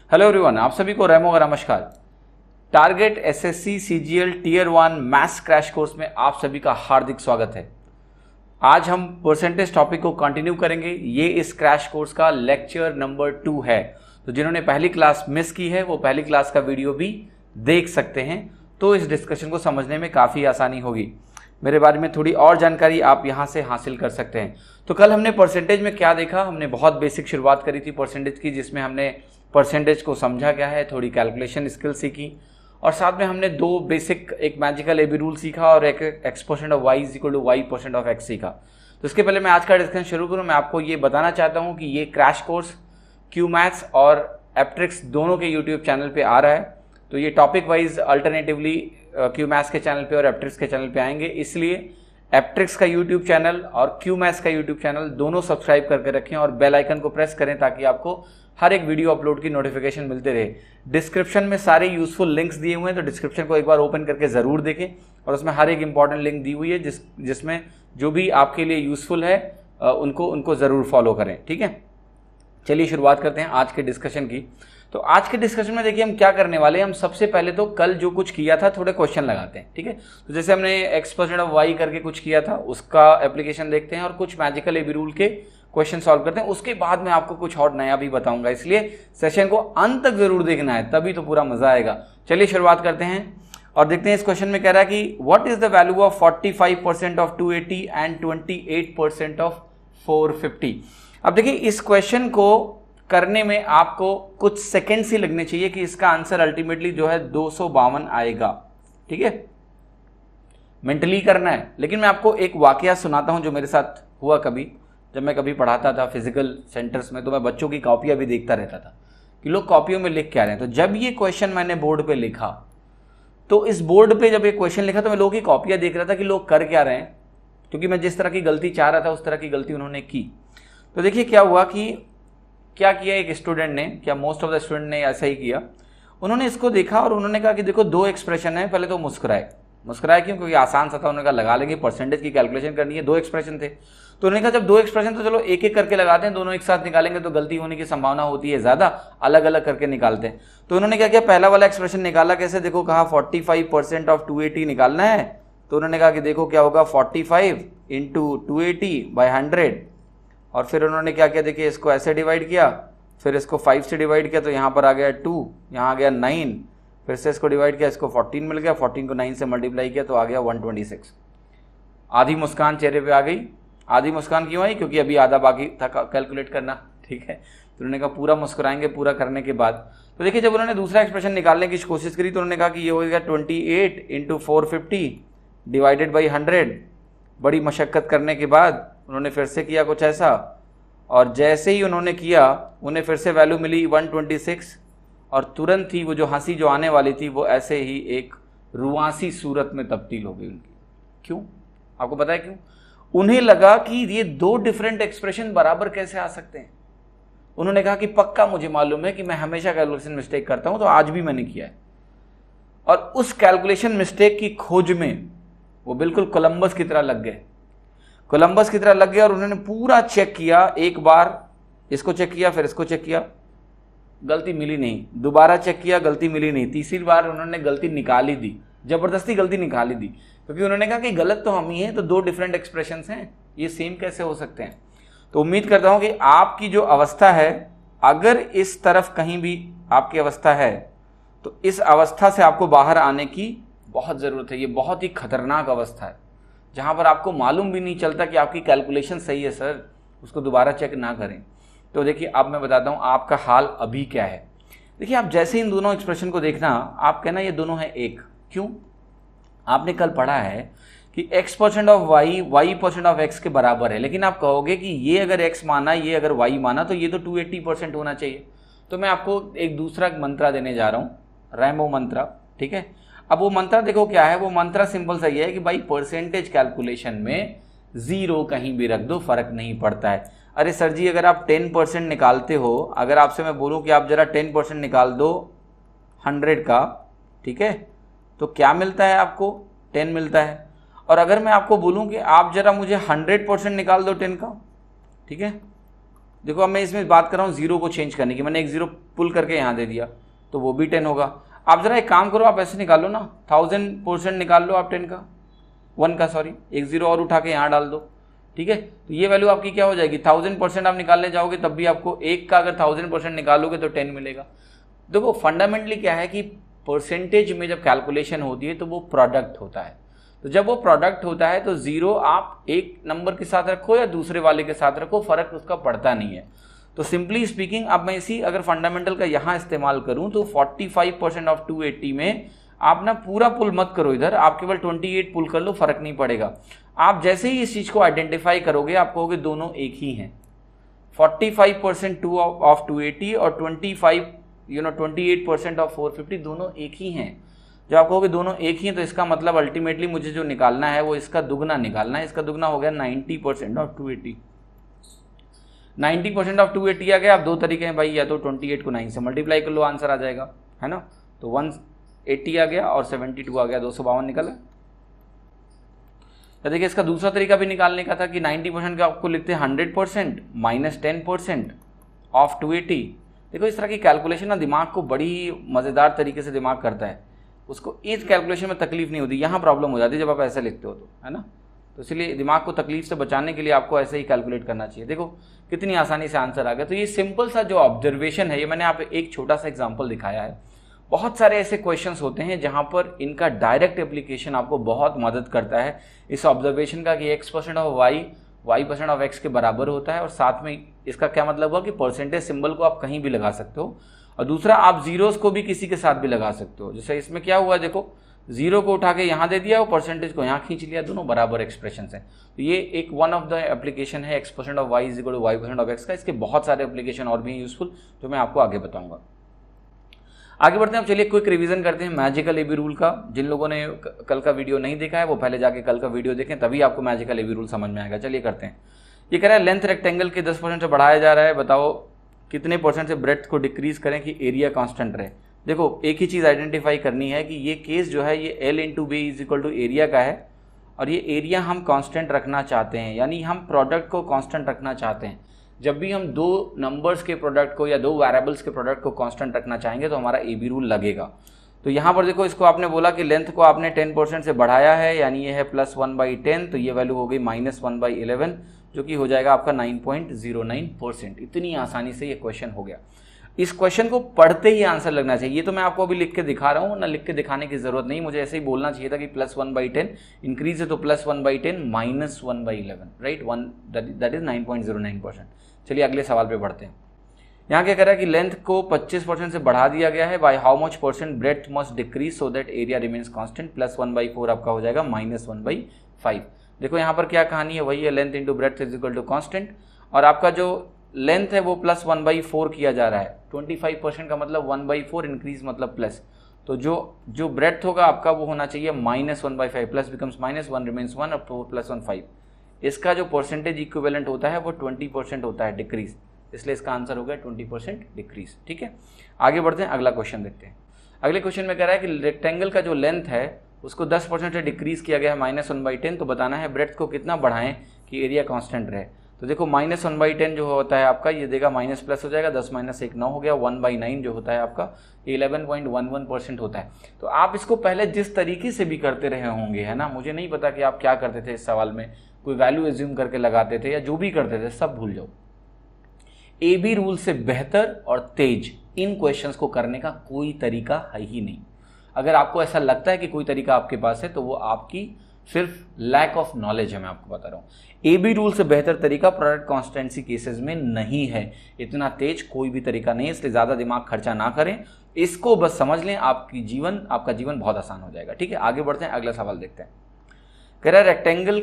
Hello everyone, आप सभी को रेमो का नमस्कार। Target SSC CGL tier 1 maths crash course में आप सभी का हार्दिक स्वागत है। आज हम परसेंटेज टॉपिक को कंटिन्यू करेंगे। ये इस क्रैश कोर्स का लेक्चर नंबर 2 है। तो जिन्होंने पहली क्लास मिस की है वो पहली क्लास का वीडियो भी देख सकते हैं, तो इस डिस्कशन को समझने में काफ़ी आसानी होगी। मेरे बारे में थोड़ी और जानकारी आप यहाँ से हासिल कर सकते हैं। तो कल हमने परसेंटेज में क्या देखा, हमने बहुत बेसिक शुरुआत करी थी परसेंटेज की, जिसमें हमने परसेंटेज को समझा क्या है, थोड़ी कैलकुलेशन स्किल सीखी और साथ में हमने दो बेसिक, एक मैजिकल एबी रूल सीखा और एक x% of y is equal to y% of x सीखा। तो इसके पहले मैं आज का डिस्कशन शुरू करूँ, मैं आपको ये बताना चाहता हूँ कि ये क्रैश कोर्स क्यू मैथ्स और एप्ट्रिक्स दोनों के यूट्यूब चैनल पे आ रहा है। तो ये topic wise alternatively Q maths के चैनल पे और एप्ट्रिक्स के चैनल पे आएंगे, इसलिए एप्ट्रिक्स का यूट्यूब चैनल और क्यू मैथ्स का यूट्यूब चैनल दोनों सब्सक्राइब करके रखें और बेल आइकन को प्रेस करें ताकि आपको हर एक वीडियो अपलोड की नोटिफिकेशन मिलते रहे। डिस्क्रिप्शन में सारे यूजफुल लिंक्स दिए हुए हैं, तो डिस्क्रिप्शन को एक बार ओपन करके ज़रूर देखें और उसमें हर एक इंपॉर्टेंट लिंक दी हुई है जिसमें जो भी आपके लिए यूजफुल है उनको ज़रूर फॉलो करें। ठीक है, चलिए शुरुआत करते हैं आज के डिस्कशन की। तो आज के डिस्कशन में देखिए हम क्या करने वाले हैं। हम सबसे पहले तो कल जो कुछ किया था थोड़े क्वेश्चन लगाते हैं। ठीक है, तो जैसे हमने x% ऑफ y करके कुछ किया था उसका एप्लीकेशन देखते हैं और कुछ मैजिकल एबी रूल के क्वेश्चन सॉल्व करते हैं। उसके बाद मैं आपको कुछ और नया भी बताऊंगा, इसलिए सेशन को अंत तक जरूर देखना है, तभी तो पूरा मजा आएगा। चलिए शुरुआत करते हैं और देखते हैं। इस क्वेश्चन में कह रहा है कि what is the value of 45% of 280 and 28% of 450। अब देखिए इस क्वेश्चन को करने में आपको कुछ सेकेंड्स ही लगने चाहिए कि इसका आंसर अल्टीमेटली जो है 252 आएगा। ठीक है, मेंटली करना है। लेकिन मैं आपको एक वाकया सुनाता हूं जो मेरे साथ हुआ कभी, जब मैं कभी पढ़ाता था फिजिकल सेंटर्स में, तो मैं बच्चों की कॉपियां भी देखता रहता था कि लोग कॉपियों में लिख क्या रहे हैं। तो जब ये क्वेश्चन मैंने बोर्ड पे लिखा, तो इस बोर्ड पे जब ये क्वेश्चन लिखा तो मैं लोगों की कॉपियां देख रहा था कि लोग कर क्या रहे हैं, क्योंकि मैं जिस तरह की गलती चाह रहा था उस तरह की गलती उन्होंने की। तो देखिए क्या हुआ कि क्या किया एक स्टूडेंट ने, क्या मोस्ट ऑफ द स्टूडेंट ने ऐसा ही किया। उन्होंने इसको देखा और उन्होंने कहा कि देखो दो एक्सप्रेशन है। पहले तो मुस्कुराए क्यों, क्योंकि आसान सा था। उन्होंने कहा लगा लेंगे, परसेंटेज की कैलकुलेशन करनी है, दो एक्सप्रेशन थे। तो उन्होंने कहा जब दो एक्सप्रेशन तो चलो एक एक करके लगाते हैं, दोनों एक साथ निकालेंगे तो गलती होने की संभावना होती है ज़्यादा, अलग अलग करके निकालते हैं। तो उन्होंने क्या किया, पहला वाला एक्सप्रेशन निकाला कैसे, देखो कहा 45% ऑफ 280 निकालना है। तो उन्होंने कहा कि देखो क्या होगा 45 इंटू 280/100 और फिर उन्होंने क्या किया, देखिए इसको ऐसे डिवाइड किया, फिर इसको 5 से डिवाइड किया तो यहाँ पर आ गया 2, यहाँ आ गया 9, फिर से इसको डिवाइड किया, इसको 14 मिल गया, 14 को 9 से मल्टीप्लाई किया तो आ गया 126। आधी मुस्कान चेहरे पे आ गई। आधी मुस्कान क्यों आई, क्योंकि अभी आधा बाकी था कैलकुलेट करना। ठीक है, तो उन्होंने कहा पूरा मुस्कुराएंगे पूरा करने के बाद। तो देखिए जब उन्होंने दूसरा एक्सप्रेशन निकालने की कोशिश करी तो उन्होंने कहा कि ये हो गया 28 इंटू 450 डिवाइडेड बाई 100। बड़ी मशक्क़त करने के बाद उन्होंने फिर से किया कुछ ऐसा, और जैसे ही उन्होंने किया उन्हें फिर से वैल्यू मिली 126 और तुरंत ही वो जो हंसी जो आने वाली थी वो ऐसे ही एक रुआसी सूरत में तब्दील हो गई उनकी। क्यों, आपको पता है क्यों? उन्हें लगा कि ये दो डिफरेंट एक्सप्रेशन बराबर कैसे आ सकते हैं। उन्होंने कहा कि पक्का मुझे मालूम है कि मैं हमेशा कैलकुलेशन मिस्टेक करता हूं, तो आज भी मैंने किया है। और उस कैलकुलेशन मिस्टेक की खोज में वो बिल्कुल कोलंबस की तरह लग गए। कोलंबस की तरह लग गया और उन्होंने पूरा चेक किया। एक बार इसको चेक किया, फिर इसको चेक किया, गलती मिली नहीं। दोबारा चेक किया, गलती मिली नहीं। तीसरी बार उन्होंने गलती निकाल ही दी, जबरदस्ती गलती निकाल ही दी, क्योंकि उन्होंने कहा कि गलत तो हम ही हैं, तो दो डिफरेंट एक्सप्रेशंस हैं, ये सेम कैसे हो सकते हैं। तो उम्मीद करता हूं कि आपकी जो अवस्था है, अगर इस तरफ कहीं भी आपकी अवस्था है तो इस अवस्था से आपको बाहर आने की बहुत ज़रूरत है। ये बहुत ही खतरनाक अवस्था है जहां पर आपको मालूम भी नहीं चलता कि आपकी कैलकुलेशन सही है सर, उसको दोबारा चेक ना करें। तो देखिए अब मैं बताता हूं आपका हाल अभी क्या है। देखिए आप जैसे इन दोनों एक्सप्रेशन को देखना, आप कहना ये दोनों है एक। क्यों? आपने कल पढ़ा है कि x% of y y% of x के बराबर है, लेकिन आप कहोगे कि ये अगर x माना ये अगर y माना तो ये तो 280% होना चाहिए। तो मैं आपको एक दूसरा मंत्रा देने जा रहा हूँ, रैमो मंत्रा। ठीक है, अब वो मंत्रा देखो क्या है। वो मंत्रा सिंपल सा ये है कि भाई परसेंटेज कैलकुलेशन में 0 कहीं भी रख दो, फर्क नहीं पड़ता है। अरे सर जी अगर आप 10% निकालते हो, अगर आपसे मैं बोलूं कि आप जरा 10% निकाल दो 100 का, ठीक है, तो क्या मिलता है आपको? 10 मिलता है। और अगर मैं आपको बोलूं कि आप जरा मुझे 100% निकाल दो 10 का, ठीक है, देखो अब मैं इसमें बात कर रहा हूँ जीरो को चेंज करने की, मैंने एक जीरो पुल करके यहाँ दे दिया तो वो भी 10 होगा। आप जरा एक काम करो, आप ऐसे निकालो ना, 1000% निकाल लो आप 10 का, 1 का सॉरी, एक जीरो और उठा के यहाँ डाल दो, ठीक है। तो ये वैल्यू आपकी क्या हो जाएगी, 1000% आप निकालने जाओगे तब भी आपको एक का अगर 1000% निकालोगे तो 10 मिलेगा। देखो फंडामेंटली क्या है कि परसेंटेज में जब कैलकुलेशन होती है तो वो प्रोडक्ट होता है, तो जब वो प्रोडक्ट होता है तो जीरो आप एक नंबर के साथ रखो या दूसरे वाले के साथ रखो, फर्क उसका पड़ता नहीं है। तो सिंपली स्पीकिंग अब मैं इसी अगर फंडामेंटल का यहाँ इस्तेमाल करूँ तो 45% ऑफ 280 में आप ना पूरा पुल मत करो इधर, आप केवल 28 पुल कर लो, फर्क नहीं पड़ेगा। आप जैसे ही इस चीज को आइडेंटिफाई करोगे आप कहोगे दोनों एक ही हैं। 45% ऑफ 280 और 28% ऑफ 450 दोनों एक ही हैं। जब आप कहोगे दोनों एक ही हैं तो इसका मतलब अल्टीमेटली मुझे जो निकालना है वो इसका दुगना निकालना है। इसका दुगना हो गया 90% ऑफ 280। 90% ऑफ 280 आ गया। अब दो तरीके हैं भाई, या तो 28 को 9 से मल्टीप्लाई कर लो, आंसर आ जाएगा, है ना। तो 180 आ गया और 72 आ गया, 252 निकला। तो देखिए इसका दूसरा तरीका भी निकालने का था कि 90% का आपको लिखते हैं 100% माइनस 10% ऑफ 280। देखो इस तरह की कैलकुलेशन ना दिमाग को बड़ी मज़ेदार तरीके से दिमाग करता है, उसको इस कैलकुलेशन में तकलीफ नहीं होती। यहाँ प्रॉब्लम हो जाती है जब आप ऐसे लिखते हो तो, है ना। तो इसलिए दिमाग को तकलीफ से बचाने के लिए आपको ऐसे ही कैलकुलेट करना चाहिए। देखो कितनी आसानी से आंसर आ गया। तो ये सिंपल सा जो ऑब्जर्वेशन है, ये मैंने आप एक छोटा सा एग्जाम्पल दिखाया है। बहुत सारे ऐसे क्वेश्चंस होते हैं जहां पर इनका डायरेक्ट एप्लीकेशन आपको बहुत मदद करता है इस ऑब्जर्वेशन का कि x% of y% of x के बराबर होता है। और साथ में इसका क्या मतलब हुआ कि परसेंटेज सिंबल को आप कहीं भी लगा सकते हो, और दूसरा आप जीरोस को भी किसी के साथ भी लगा सकते हो। जैसे इसमें क्या हुआ, देखो जीरो को उठा के यहाँ दे दिया और परसेंटेज को यहाँ खींच लिया, दोनों बराबर एक्सप्रेशन है। तो ये एक वन ऑफ द एप्लीकेशन है x% of y is equal to y% of x का। इसके बहुत सारे एप्लीकेशन और भी यूजफुल जो मैं आपको आगे बताऊंगा। आगे बढ़ते हैं, अब चलिए क्विक रिवीजन करते हैं मैजिकल एबी रूल का। जिन लोगों ने कल का वीडियो नहीं देखा है वो पहले जाके कल का वीडियो देखें, तभी आपको मैजिकल एबी रूल समझ में आएगा। चलिए करते हैं। ये कह रहा है लेंथ रेक्टेंगल के 10% से बढ़ाया जा रहा है, बताओ कितने % से ब्रेड्थ को डिक्रीज करें कि एरिया कांस्टेंट रहे। देखो एक ही चीज़ आइडेंटिफाई करनी है कि ये केस जो है ये L into B is equal to area का है, और ये एरिया हम कांस्टेंट रखना चाहते हैं, यानी हम प्रोडक्ट को कांस्टेंट रखना चाहते हैं। जब भी हम दो नंबर्स के प्रोडक्ट को या दो वेरिएबल्स के प्रोडक्ट को कांस्टेंट रखना चाहेंगे तो हमारा ए बी रूल लगेगा। तो यहाँ पर देखो इसको आपने बोला कि लेंथ को आपने 10% से बढ़ाया है, यानी ये है +1/10, तो ये वैल्यू हो गई -1/11, जो कि हो जाएगा आपका 9.09%। इतनी आसानी से ये क्वेश्चन हो गया। इस क्वेश्चन को पढ़ते ही आंसर लगना चाहिए। ये तो मैं आपको अभी लिख के दिखा रहा हूँ ना, लिख के दिखाने की जरूरत नहीं, मुझे ऐसे ही बोलना चाहिए था कि +1/10 इंक्रीज है तो +1/10 -1/11, राइट, दैट इज 9.09%। चलिए अगले सवाल पे बढ़ते हैं। यहाँ क्या कह रहा है कि लेंथ को 25% से बढ़ा दिया गया है, by how much % breadth must decrease so that area remains constant. +1/4 आपका हो जाएगा -1/5। देखो यहाँ पर क्या कहानी है, वही है length into breadth is equal to constant, और आपका जो लेंथ है वो +1/4 किया जा रहा है। 25% का मतलब 1/4 इंक्रीज मतलब प्लस, तो जो ब्रेड्थ होगा आपका वो होना चाहिए -1/5, प्लस बिकम्स -1 रिमेन्स 1 और 4 + 1 5। इसका जो परसेंटेज इक्विवेलेंट होता है वो 20% होता है डिक्रीज, इसलिए इसका आंसर हो गया 20% डिक्रीज। ठीक है, आगे बढ़ते हैं, अगला क्वेश्चन देखते हैं। अगले क्वेश्चन में कह रहा है कि रेक्टेंगल का जो लेंथ है उसको 10% से डिक्रीज किया गया है -1/10, तो बताना है ब्रेड्थ को कितना बढ़ाएं कि एरिया कांस्टेंट रहे। तो देखो -1/10 जो होता है आपका ये देगा माइनस प्लस हो जाएगा, 10 - 1 9 हो गया, 1/9 जो होता है आपका 11.11% होता है। तो आप इसको पहले जिस तरीके से भी करते रहे होंगे, है ना, मुझे नहीं पता कि आप क्या करते थे इस सवाल में, कोई वैल्यू एज्यूम करके लगाते थे या जो भी करते थे, सब भूल जाओ। ए बी रूल से बेहतर और तेज इन क्वेश्चंस को करने का कोई तरीका है ही नहीं। अगर आपको ऐसा लगता है कि कोई तरीका आपके पास है तो वो आपकी सिर्फ लैक ऑफ नॉलेज है, मैं आपको बता रहा हूँ। ए बी रूल से बेहतर तरीका प्रोडक्ट कॉन्स्टेंसी केसेस में नहीं है, इतना तेज कोई भी तरीका नहीं है, इसलिए ज़्यादा दिमाग खर्चा ना करें, इसको बस समझ लें, आपका जीवन बहुत आसान हो जाएगा। ठीक है, आगे बढ़ते हैं, अगला सवाल देखते हैं। कह रहा है रेक्टेंगल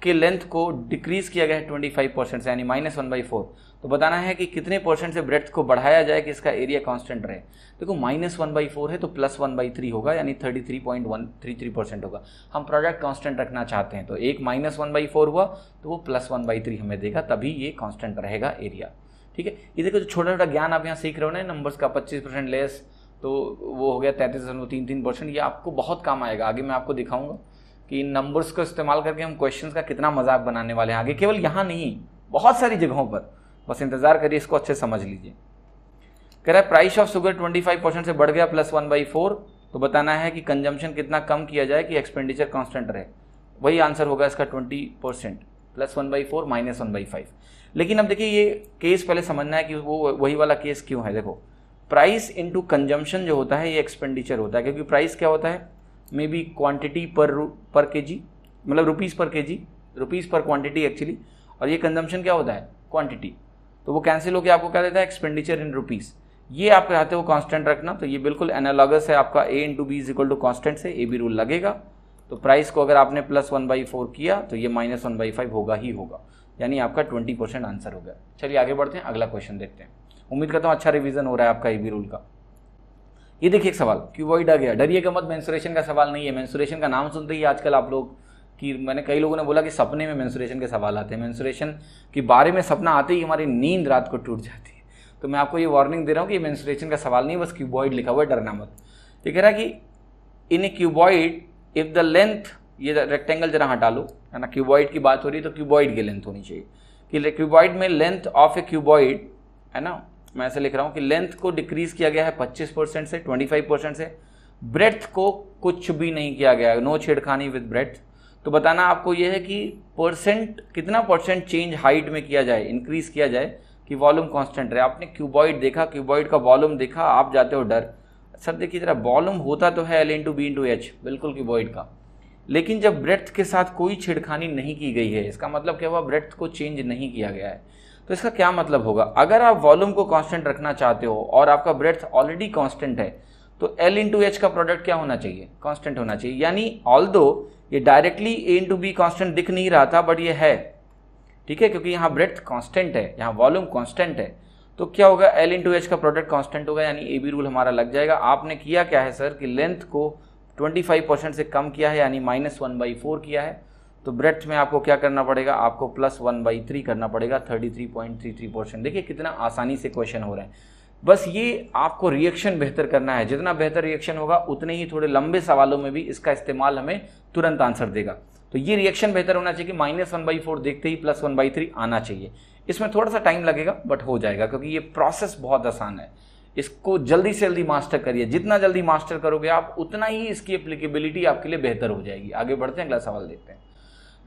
के लेंथ को डिक्रीज किया गया है 25% से, यानी -1/4, तो बताना है कि कितने % से ब्रेड्थ को बढ़ाया जाए कि इसका एरिया कांस्टेंट रहे। देखो -1/4 है तो +1/3 होगा, यानी 33.133% होगा। हम प्रोडक्ट कांस्टेंट रखना चाहते हैं तो एक -1/4 हुआ तो वो +1/3 हमें देगा, तभी ये कांस्टेंट रहेगा एरिया। ठीक है, ये देखो जो छोटा छोटा ज्ञान आप यहाँ सीख रहे हो ना, नंबर्स का 25% लेस, तो वो हो गया 33.33%, ये आपको बहुत काम आएगा। आगे मैं आपको दिखाऊंगा कि इन नंबर्स को इस्तेमाल करके हम क्वेश्चंस का कितना मजाक बनाने वाले हैं आगे, केवल यहाँ नहीं, बहुत सारी जगहों पर। बस इंतजार करिए, इसको अच्छे समझ लीजिए। कह रहा है प्राइस ऑफ शुगर 25% से बढ़ गया +1/4, तो बताना है कि कंजम्पशन कितना कम किया जाए कि एक्सपेंडिचर कांस्टेंट रहे। वही आंसर होगा इसका 20%, +1/4 -1/5। लेकिन अब देखिए ये केस पहले समझना है कि वो वही वाला केस क्यों है। देखो प्राइस इनटू कंजम्पशन जो होता है ये एक्सपेंडिचर होता है, क्योंकि प्राइस क्या होता है, मे बी क्वांटिटी पर केजी, मतलब रुपीज़ पर केजी, रुपीज़ पर क्वांटिटी एक्चुअली, और ये कंजम्पशन क्या होता है, क्वांटिटी। तो वो कैंसिल होकर आपको क्या देता है, एक्सपेंडिचर इन रुपीज़। ये आप चाहते हो कांस्टेंट रखना, तो ये बिल्कुल एनालॉगस है आपका A into B is equal to constant से, AB रूल लगेगा। तो प्राइस को अगर आपने +1/4 किया तो ये -1/5 होगा ही होगा, यानी आपका 20% आंसर हो गया। चलिए आगे बढ़ते हैं, अगला क्वेश्चन देखते हैं। उम्मीद करता हूँ अच्छा रिवीजन हो रहा है आपका AB रूल का। ये देखिए एक सवाल, क्यूबॉइड आ गया, डरिएगा मत, मेंसुरेशन का सवाल नहीं है। मेंसुरेशन का नाम सुनते ही आजकल आप लोग कि मैंने कई लोगों ने बोला कि सपने में मेंसुरेशन के सवाल आते हैं। मेंसुरेशन के बारे में सपना आते ही हमारी नींद रात को टूट जाती है। तो मैं आपको ये वार्निंग दे रहा हूँ कि मेंसुरेशन का सवाल नहीं, बस क्यूबॉइड लिखा हुआ है, डरना मत। ये कह रहा है कि इन ए क्यूबॉइड इफ द लेंथ, ये रेक्टेंगल जरा हटा लो, है ना, क्यूबॉइड की बात हो रही है तो क्यूबॉइड की लेंथ होनी चाहिए कि क्यूबॉइड में लेंथ ऑफ ए क्यूबॉइड, है ना, मैं ऐसे लिख रहा हूँ कि लेंथ को डिक्रीज किया गया है 25% से 25% से, ब्रेड्थ को कुछ भी नहीं किया गया, नो छेड़खानी विद ब्रेड्थ। तो बताना आपको यह है कि कितना परसेंट चेंज हाइट में किया जाए, इंक्रीज किया जाए कि वॉल्यूम कांस्टेंट रहे। आपने क्यूबॉइड देखा, क्यूबॉइड का वॉल्यूम देखा, आप जाते हो डर। सर देखिए जरा, वॉल्यूम होता तो है L into B into H, बिल्कुल क्यूबॉइड का, लेकिन जब ब्रेड्थ के साथ कोई छेड़खानी नहीं की गई है, इसका मतलब क्या हुआ, ब्रेड्थ को चेंज नहीं किया गया है। तो इसका क्या मतलब होगा, अगर आप वॉल्यूम को कांस्टेंट रखना चाहते हो और आपका ब्रेड्थ ऑलरेडी कांस्टेंट है, तो L इंटू एच का प्रोडक्ट क्या होना चाहिए, कांस्टेंट होना चाहिए। यानी ऑल्दो ये directly A into be constant दिख नहीं रहा था, बट ये है, ठीक है, क्योंकि यहाँ ब्रेड्थ कांस्टेंट है, यहाँ वॉल्यूम कांस्टेंट है, तो क्या होगा, L इंटू एच का प्रोडक्ट कांस्टेंट होगा, यानी AB रूल हमारा लग जाएगा। आपने किया क्या है सर कि लेंथ को 25% से कम किया है, यानी -1/4 किया है, तो ब्रेड्थ में आपको क्या करना पड़ेगा, आपको +1/3 करना पड़ेगा, 33.33%। देखिए कितना आसानी से क्वेश्चन हो रहा है। बस ये आपको रिएक्शन बेहतर करना है, जितना बेहतर रिएक्शन होगा उतने ही थोड़े लंबे सवालों में भी इसका इस्तेमाल हमें तुरंत आंसर देगा। तो ये रिएक्शन बेहतर होना चाहिए कि -1/4 देखते ही +1/3 आना चाहिए। इसमें थोड़ा सा टाइम लगेगा बट हो जाएगा, क्योंकि ये प्रोसेस बहुत आसान है। इसको जल्दी से जल्दी मास्टर करिए, जितना जल्दी मास्टर करोगे आप उतना ही इसकी एप्लीकेबिलिटी आपके लिए बेहतर हो जाएगी। आगे बढ़ते हैं, अगला सवाल देखते हैं।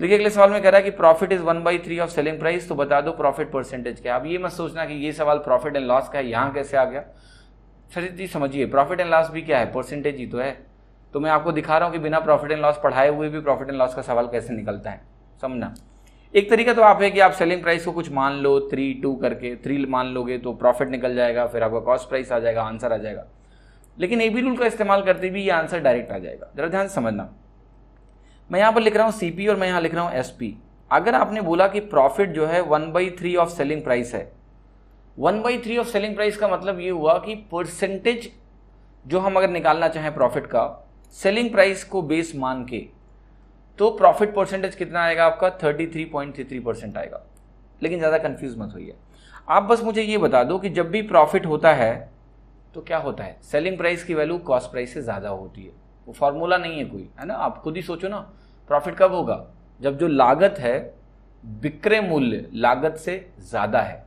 देखिए अगले सवाल में कह रहा है कि profit is 1/3 of selling price, तो बता दो प्रॉफिट परसेंटेज क्या है। अब ये मत सोचना कि ये सवाल प्रॉफिट एंड लॉस का है, यहाँ कैसे आ गया। सर जी समझिए, प्रॉफिट एंड लॉस भी क्या है, परसेंटेज ही तो है। तो मैं आपको दिखा रहा हूँ कि बिना प्रॉफिट एंड लॉस पढ़ाए हुए भी प्रॉफिट एंड लॉस का सवाल कैसे निकलता है, समझना। एक तरीका तो आप है कि आप सेलिंग प्राइस को कुछ मान लो 3 करके, 3 मान लोगे तो प्रॉफिट निकल जाएगा, फिर आपका कॉस्ट प्राइस आ जाएगा, आंसर आ जाएगा। लेकिन AB रूल का इस्तेमाल करते भी ये आंसर डायरेक्ट आ जाएगा। जरा ध्यान से समझना, मैं यहाँ पर लिख रहा हूँ CP और मैं यहाँ लिख रहा हूँ SP। अगर आपने बोला कि प्रॉफिट जो है 1/3 ऑफ सेलिंग प्राइस है, 1/3 ऑफ सेलिंग प्राइस का मतलब ये हुआ कि परसेंटेज जो हम अगर निकालना चाहें प्रॉफिट का सेलिंग प्राइस को बेस मान के, तो प्रॉफिट परसेंटेज कितना आएगा आपका, 33.33% आएगा। लेकिन ज़्यादा कंफ्यूज मत होइए, आप बस मुझे ये बता दो कि जब भी प्रॉफिट होता है तो क्या होता है, सेलिंग प्राइस की वैल्यू कॉस्ट प्राइस से ज़्यादा होती है। वो फॉर्मूला नहीं है कोई, है ना, आप खुद ही सोचो ना। प्रॉफिट कब होगा, जब जो लागत है विक्रय मूल्य लागत से ज़्यादा है।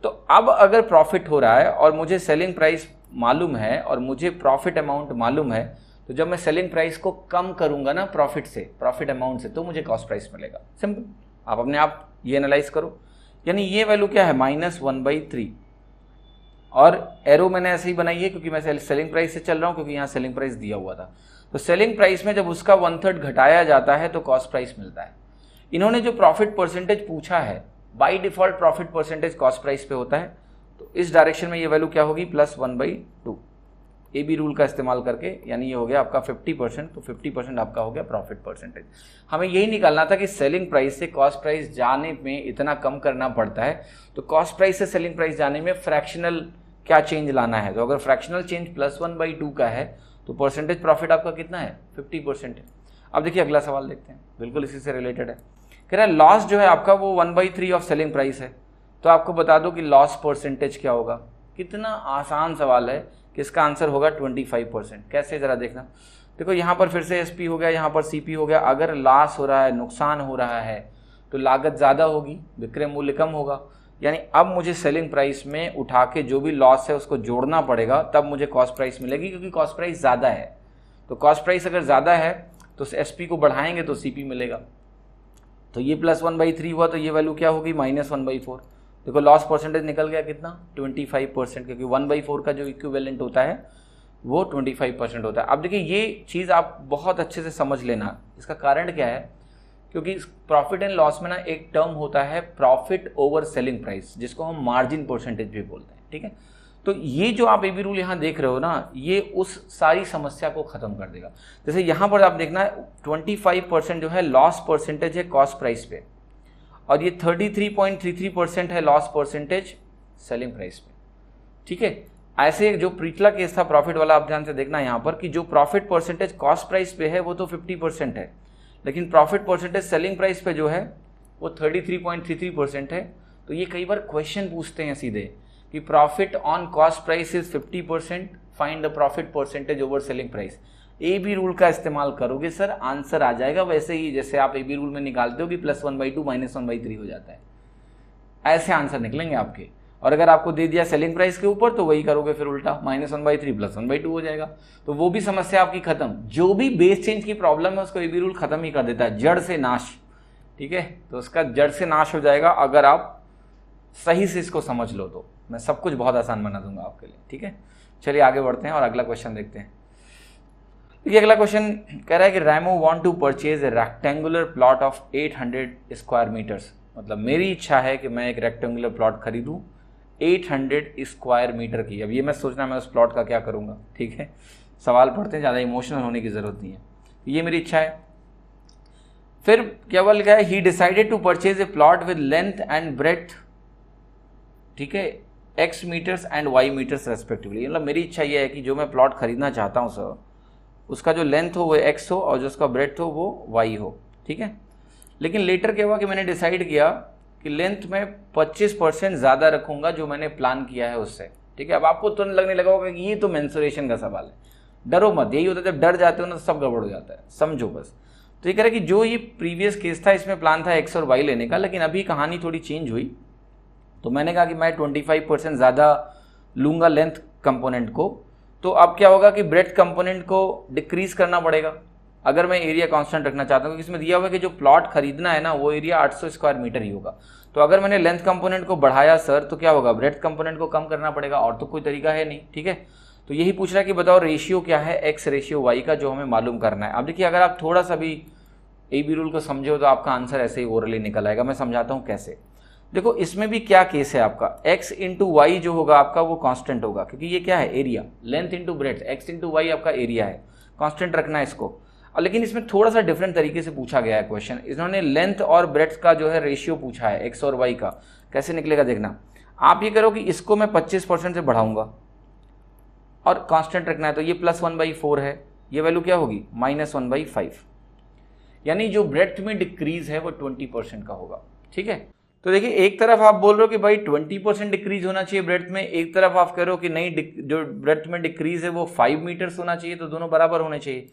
तो अब अगर प्रॉफिट हो रहा है और मुझे सेलिंग प्राइस मालूम है और मुझे प्रॉफिट अमाउंट मालूम है, तो जब मैं सेलिंग प्राइस को कम करूंगा ना प्रॉफिट से, प्रॉफिट अमाउंट से, तो मुझे कॉस्ट प्राइस मिलेगा। सिंपल, आप अपने आप ये एनालाइज करो। यानी ये वैल्यू क्या है, -1/3, और एरो मैंने ऐसे ही बनाई है क्योंकि मैं सेलिंग प्राइस से चल रहा हूं, क्योंकि यहाँ सेलिंग प्राइस दिया हुआ था। तो सेलिंग प्राइस में जब उसका 1/3 घटाया जाता है तो कॉस्ट प्राइस मिलता है। इन्होंने जो प्रॉफिट परसेंटेज पूछा है, by default profit percentage cost price पे होता है, तो इस डायरेक्शन में ये वैल्यू क्या होगी, +1/2 AB रूल का इस्तेमाल करके, यानी ये हो गया आपका 50%। तो 50% आपका हो गया प्रॉफिट परसेंटेज। हमें यही निकालना था कि सेलिंग प्राइस से कॉस्ट प्राइस जाने में इतना कम करना पड़ता है, तो कॉस्ट प्राइस से सेलिंग प्राइस जाने में फ्रैक्शनल क्या चेंज लाना है। तो अगर फ्रैक्शनल चेंज +1/2 का है तो परसेंटेज प्रॉफिट आपका कितना है, 50% है। अब देखिए अगला सवाल देखते हैं, बिल्कुल इसी से रिलेटेड है। कह रहा है लॉस जो है आपका वो 1/3 ऑफ सेलिंग प्राइस है, तो आपको बता दो कि लॉस परसेंटेज क्या होगा। कितना आसान सवाल है कि इसका आंसर होगा 25%। कैसे, जरा देखना। देखो यहाँ पर फिर से SP हो गया, यहाँ पर CP हो गया। अगर लॉस हो रहा है, नुकसान हो रहा है, तो लागत ज़्यादा होगी, विक्रय मूल्य कम होगा। यानी अब मुझे सेलिंग प्राइस में उठा के जो भी लॉस है उसको जोड़ना पड़ेगा, तब मुझे कॉस्ट प्राइस मिलेगी, क्योंकि कॉस्ट प्राइस ज़्यादा है। तो कॉस्ट प्राइस अगर ज़्यादा है तो SP को बढ़ाएंगे तो CP मिलेगा। तो ये +1/3 हुआ, तो ये वैल्यू क्या होगी, -1/4। देखो लॉस परसेंटेज निकल गया कितना, 25%, क्योंकि 1/4 का जो इक्विवेलेंट होता है वो 25% होता है। अब देखिए ये चीज़ आप बहुत अच्छे से समझ लेना, इसका कारण क्या है, क्योंकि प्रॉफिट एंड लॉस में ना एक टर्म होता है प्रॉफिट ओवर सेलिंग प्राइस, जिसको हम मार्जिन परसेंटेज भी बोलते हैं, ठीक है। तो ये जो आप AB रूल यहाँ देख रहे हो ना, ये उस सारी समस्या को खत्म कर देगा। जैसे यहाँ पर आप देखना 25% जो है लॉस परसेंटेज है कॉस्ट प्राइस पे, और ये 33.33% है लॉस परसेंटेज सेलिंग प्राइस पे, ठीक है। ऐसे जो पिछला केस था प्रॉफिट वाला, आप ध्यान से देखना यहाँ पर कि जो प्रॉफिट परसेंटेज कॉस्ट प्राइस पे है वो तो 50% है, लेकिन प्रॉफिट परसेंटेज सेलिंग प्राइस पे जो है वो 33.33% है। तो ये कई बार क्वेश्चन पूछते हैं सीधे कि profit on cost price is 50%, find the profit percentage over selling price. AB rule का इस्तेमाल करोगे सर, आंसर आ जाएगा वैसे ही जैसे आप AB रूल में निकालते हो कि +1/2 -1/3 हो जाता है, ऐसे आंसर निकलेंगे आपके। और अगर आपको दे दिया सेलिंग प्राइस के ऊपर तो वही करोगे फिर उल्टा, -1/3 +1/2 हो जाएगा। तो वो भी समस्या आपकी खत्म। जो भी बेस चेंज की प्रॉब्लम है उसको AB रूल खत्म ही कर देता है, जड़ से नाश, ठीक है। तो उसका जड़ से नाश हो जाएगा अगर आप सही से इसको समझ लो तो। मैं सब कुछ बहुत आसान बना दूंगा आपके लिए, ठीक है। चलिए आगे बढ़ते हैं और अगला क्वेश्चन देखते हैं। देखिए अगला क्वेश्चन कह रहा है कि Ramo want to purchase a rectangular plot of 800 square metres. मतलब मेरी इच्छा है कि मैं एक रेक्टेंगुलर प्लॉट खरीदूं 800 स्क्वायर मीटर की। अब ये मैं सोचना मैं उस प्लॉट का क्या करूंगा, ठीक है। सवाल पढ़ते हैं, ज़्यादा इमोशनल होने की ज़रूरत नहीं है, ये मेरी इच्छा है। फिर क्या बोल गया, he decided to purchase a plot with length and breadth, ठीक है, X meters and Y meters respectively. मतलब मेरी इच्छा ये है कि जो मैं प्लॉट खरीदना चाहता हूँ सर, उसका जो लेंथ हो वो X हो और जो उसका ब्रेथ हो वो Y हो, ठीक है। लेकिन लेटर क्या हुआ कि मैंने डिसाइड किया कि लेंथ में 25% ज़्यादा रखूंगा जो मैंने प्लान किया है उससे, ठीक है। अब आपको तुरंत लगने लगा होगा कि ये तो मेंसुरेशन का सवाल है, डरो मत। यही होता है जब डर जाते हो ना तो सब गड़बड़ हो जाता है, समझो बस। तो ये कह रहा है कि जो ये प्रीवियस केस था इसमें प्लान था X और Y लेने का, लेकिन अभी कहानी थोड़ी चेंज हुई, तो मैंने कहा कि मैं 25% ज़्यादा लूँगा लेंथ कंपोनेंट को। तो अब क्या होगा कि ब्रेथ कंपोनेंट को डिक्रीज करना पड़ेगा अगर मैं एरिया कांस्टेंट रखना चाहता हूँ, क्योंकि इसमें दिया हुआ है कि जो प्लॉट खरीदना है ना वो एरिया 800 स्क्वायर मीटर ही होगा। तो अगर मैंने लेंथ कंपोनेंट को बढ़ाया सर तो क्या होगा, ब्रेथ कंपोनेंट को कम करना पड़ेगा, और तो कोई तरीका है नहीं, ठीक है। तो यही पूछ रहा है कि बताओ रेशियो क्या है X रेशियो Y का, जो हमें मालूम करना है। अब देखिए अगर आप थोड़ा सा भी AB रूल को समझो तो आपका आंसर ऐसे ही ओरली निकल आएगा। मैं समझाता हूँ कैसे। देखो इसमें भी क्या केस है आपका, X इंटू वाई जो होगा आपका वो कांस्टेंट होगा, क्योंकि ये क्या है area, length into breadth, X into Y आपका एरिया है, कांस्टेंट रखना है इसको। और लेकिन इसमें थोड़ा सा डिफरेंट तरीके से पूछा गया है क्वेश्चन। इन्होंने लेंथ और ब्रेथ का जो है रेशियो पूछा है X और Y का, कैसे निकलेगा देखना। आप ये करो कि इसको मैं 25% से बढ़ाऊंगा और कांस्टेंट रखना है, तो ये +1/4 है, ये वैल्यू क्या होगी -1/5, यानी जो ब्रेथ में डिक्रीज है वो 20% का होगा, ठीक है। तो देखिए एक तरफ आप बोल रहे हो कि भाई 20% डिक्रीज होना चाहिए ब्रेथ में, एक तरफ आप कह रहे हो कि नहीं जो ब्रेथ में डिक्रीज है वो 5 मीटर्स होना चाहिए, तो दोनों बराबर होने चाहिए।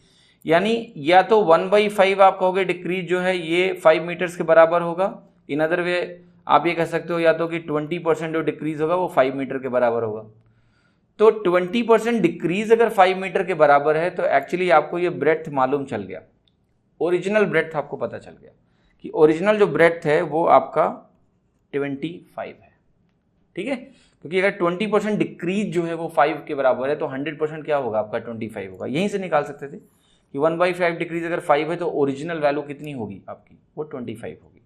यानी या तो 1/5 आप कहोगे डिक्रीज जो है ये 5 मीटर्स के बराबर होगा, इन अदर वे आप ये कह सकते हो या तो कि 20% जो डिक्रीज होगा वो 5 मीटर के बराबर होगा। तो 20% डिक्रीज अगर 5 मीटर के बराबर है तो एक्चुअली आपको ये ब्रेथ मालूम चल गया, ओरिजिनल ब्रेथ आपको पता चल गया कि ओरिजिनल जो ब्रेथ है वो आपका 25 है, ठीक है। क्योंकि अगर 20% डिक्रीज जो है वो 5 के बराबर है तो 100% क्या होगा आपका 25 होगा। यहीं से निकाल सकते थे कि 1/5 डिक्रीज अगर 5 है तो ओरिजिनल वैल्यू कितनी होगी आपकी, वो 25 होगी।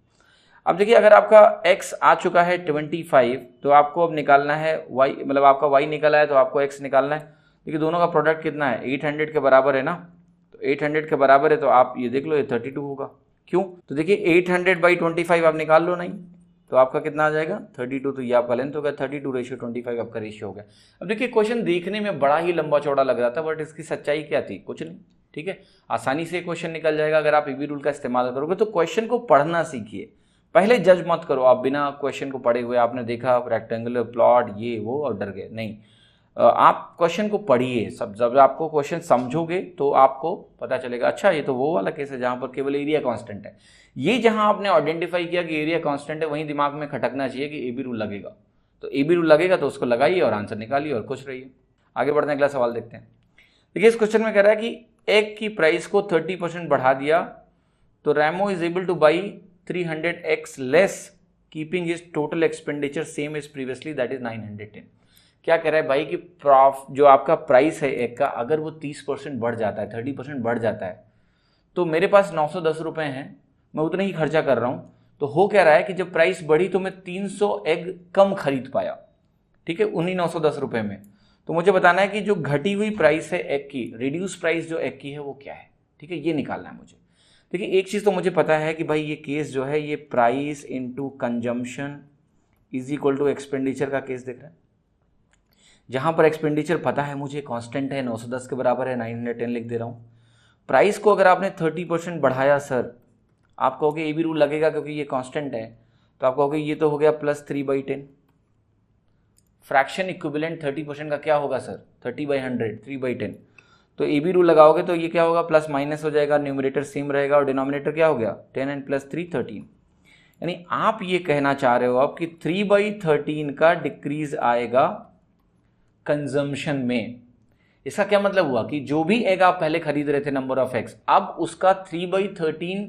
अब देखिए अगर आपका x आ चुका है 25, तो आपको अब निकालना है y, मतलब आपका y निकला है तो आपको x निकालना है। देखिए दोनों का प्रोडक्ट कितना है, 800 के बराबर है ना, तो 800 के बराबर है तो आप ये देख लो ये 32 होगा। क्यों, तो देखिए 800/25 आप निकाल लो, नहीं तो आपका कितना आ जाएगा 32, तो ये आपका लेंथ हो गया 32:25 आपका रेशियो हो गया। अब देखिए क्वेश्चन देखने में बड़ा ही लंबा चौड़ा लग रहा था, बट इसकी सच्चाई क्या थी, कुछ नहीं, ठीक है। आसानी से क्वेश्चन निकल जाएगा अगर आप AB रूल का इस्तेमाल करोगे। तो क्वेश्चन को पढ़ना सीखिए, पहले जज मत करो आप बिना क्वेश्चन को पढ़े हुए। आपने देखा रेक्टेंगुलर प्लॉट ये वो और डर गए, नहीं। आप क्वेश्चन को पढ़िए, सब जब आपको क्वेश्चन समझोगे तो आपको पता चलेगा अच्छा ये तो वो वाला केस है जहां पर केवल एरिया कांस्टेंट है। ये जहां आपने आइडेंटिफाई किया कि एरिया कांस्टेंट है, वहीं दिमाग में खटकना चाहिए कि AB रूल लगेगा। तो AB रूल लगेगा तो उसको लगाइए और आंसर निकालिए और खुश रहिए। आगे बढ़ते हैं, अगला सवाल देखते हैं। देखिए इस क्वेश्चन में कह रहा है कि एग की प्राइस को 30% बढ़ा दिया तो Remo is able to buy 300x less keeping his total expenditure same as previously, that is 910। क्या कह रहा है भाई कि जो आपका प्राइस है एग का, अगर वो 30% बढ़ जाता है, 30% बढ़ जाता है, तो मेरे पास 910 रुपये हैं, मैं उतना ही खर्चा कर रहा हूँ। तो हो क्या रहा है कि जब प्राइस बढ़ी तो मैं 300 एग कम खरीद पाया, ठीक है, उन्हीं 910 रुपये में। तो मुझे बताना है कि जो घटी हुई प्राइस है एग की, रिड्यूस प्राइस जो एग की है वो क्या है, ठीक है, ये निकालना है मुझे। देखिए एक चीज़ तो मुझे पता है कि भाई ये केस जो है ये price into consumption is equal to expenditure का केस दिख रहा है, जहां पर एक्सपेंडिचर पता है मुझे कांस्टेंट है, 910 के बराबर है, 910 लिख दे रहा हूं। प्राइस को अगर आपने 30% बढ़ाया सर, आप कहोगे AB रूल लगेगा क्योंकि ये कांस्टेंट है, तो आप कहोगे ये तो हो गया +3/10। फ्रैक्शन इक्विवेलेंट 30% का क्या होगा सर, 30/100, 3/10। तो AB रूल लगाओगे तो ये क्या होगा, प्लस माइनस हो जाएगा, न्यूमरेटर सेम रहेगा और डिनोमिनेटर क्या हो गया 10 and +3 13। यानी आप ये कहना चाह रहे हो अब कि 3/13 का डिक्रीज आएगा कंजम्पशन में। इसका क्या मतलब हुआ कि जो भी एग आप पहले खरीद रहे थे नंबर ऑफ एग्स, अब उसका 3/13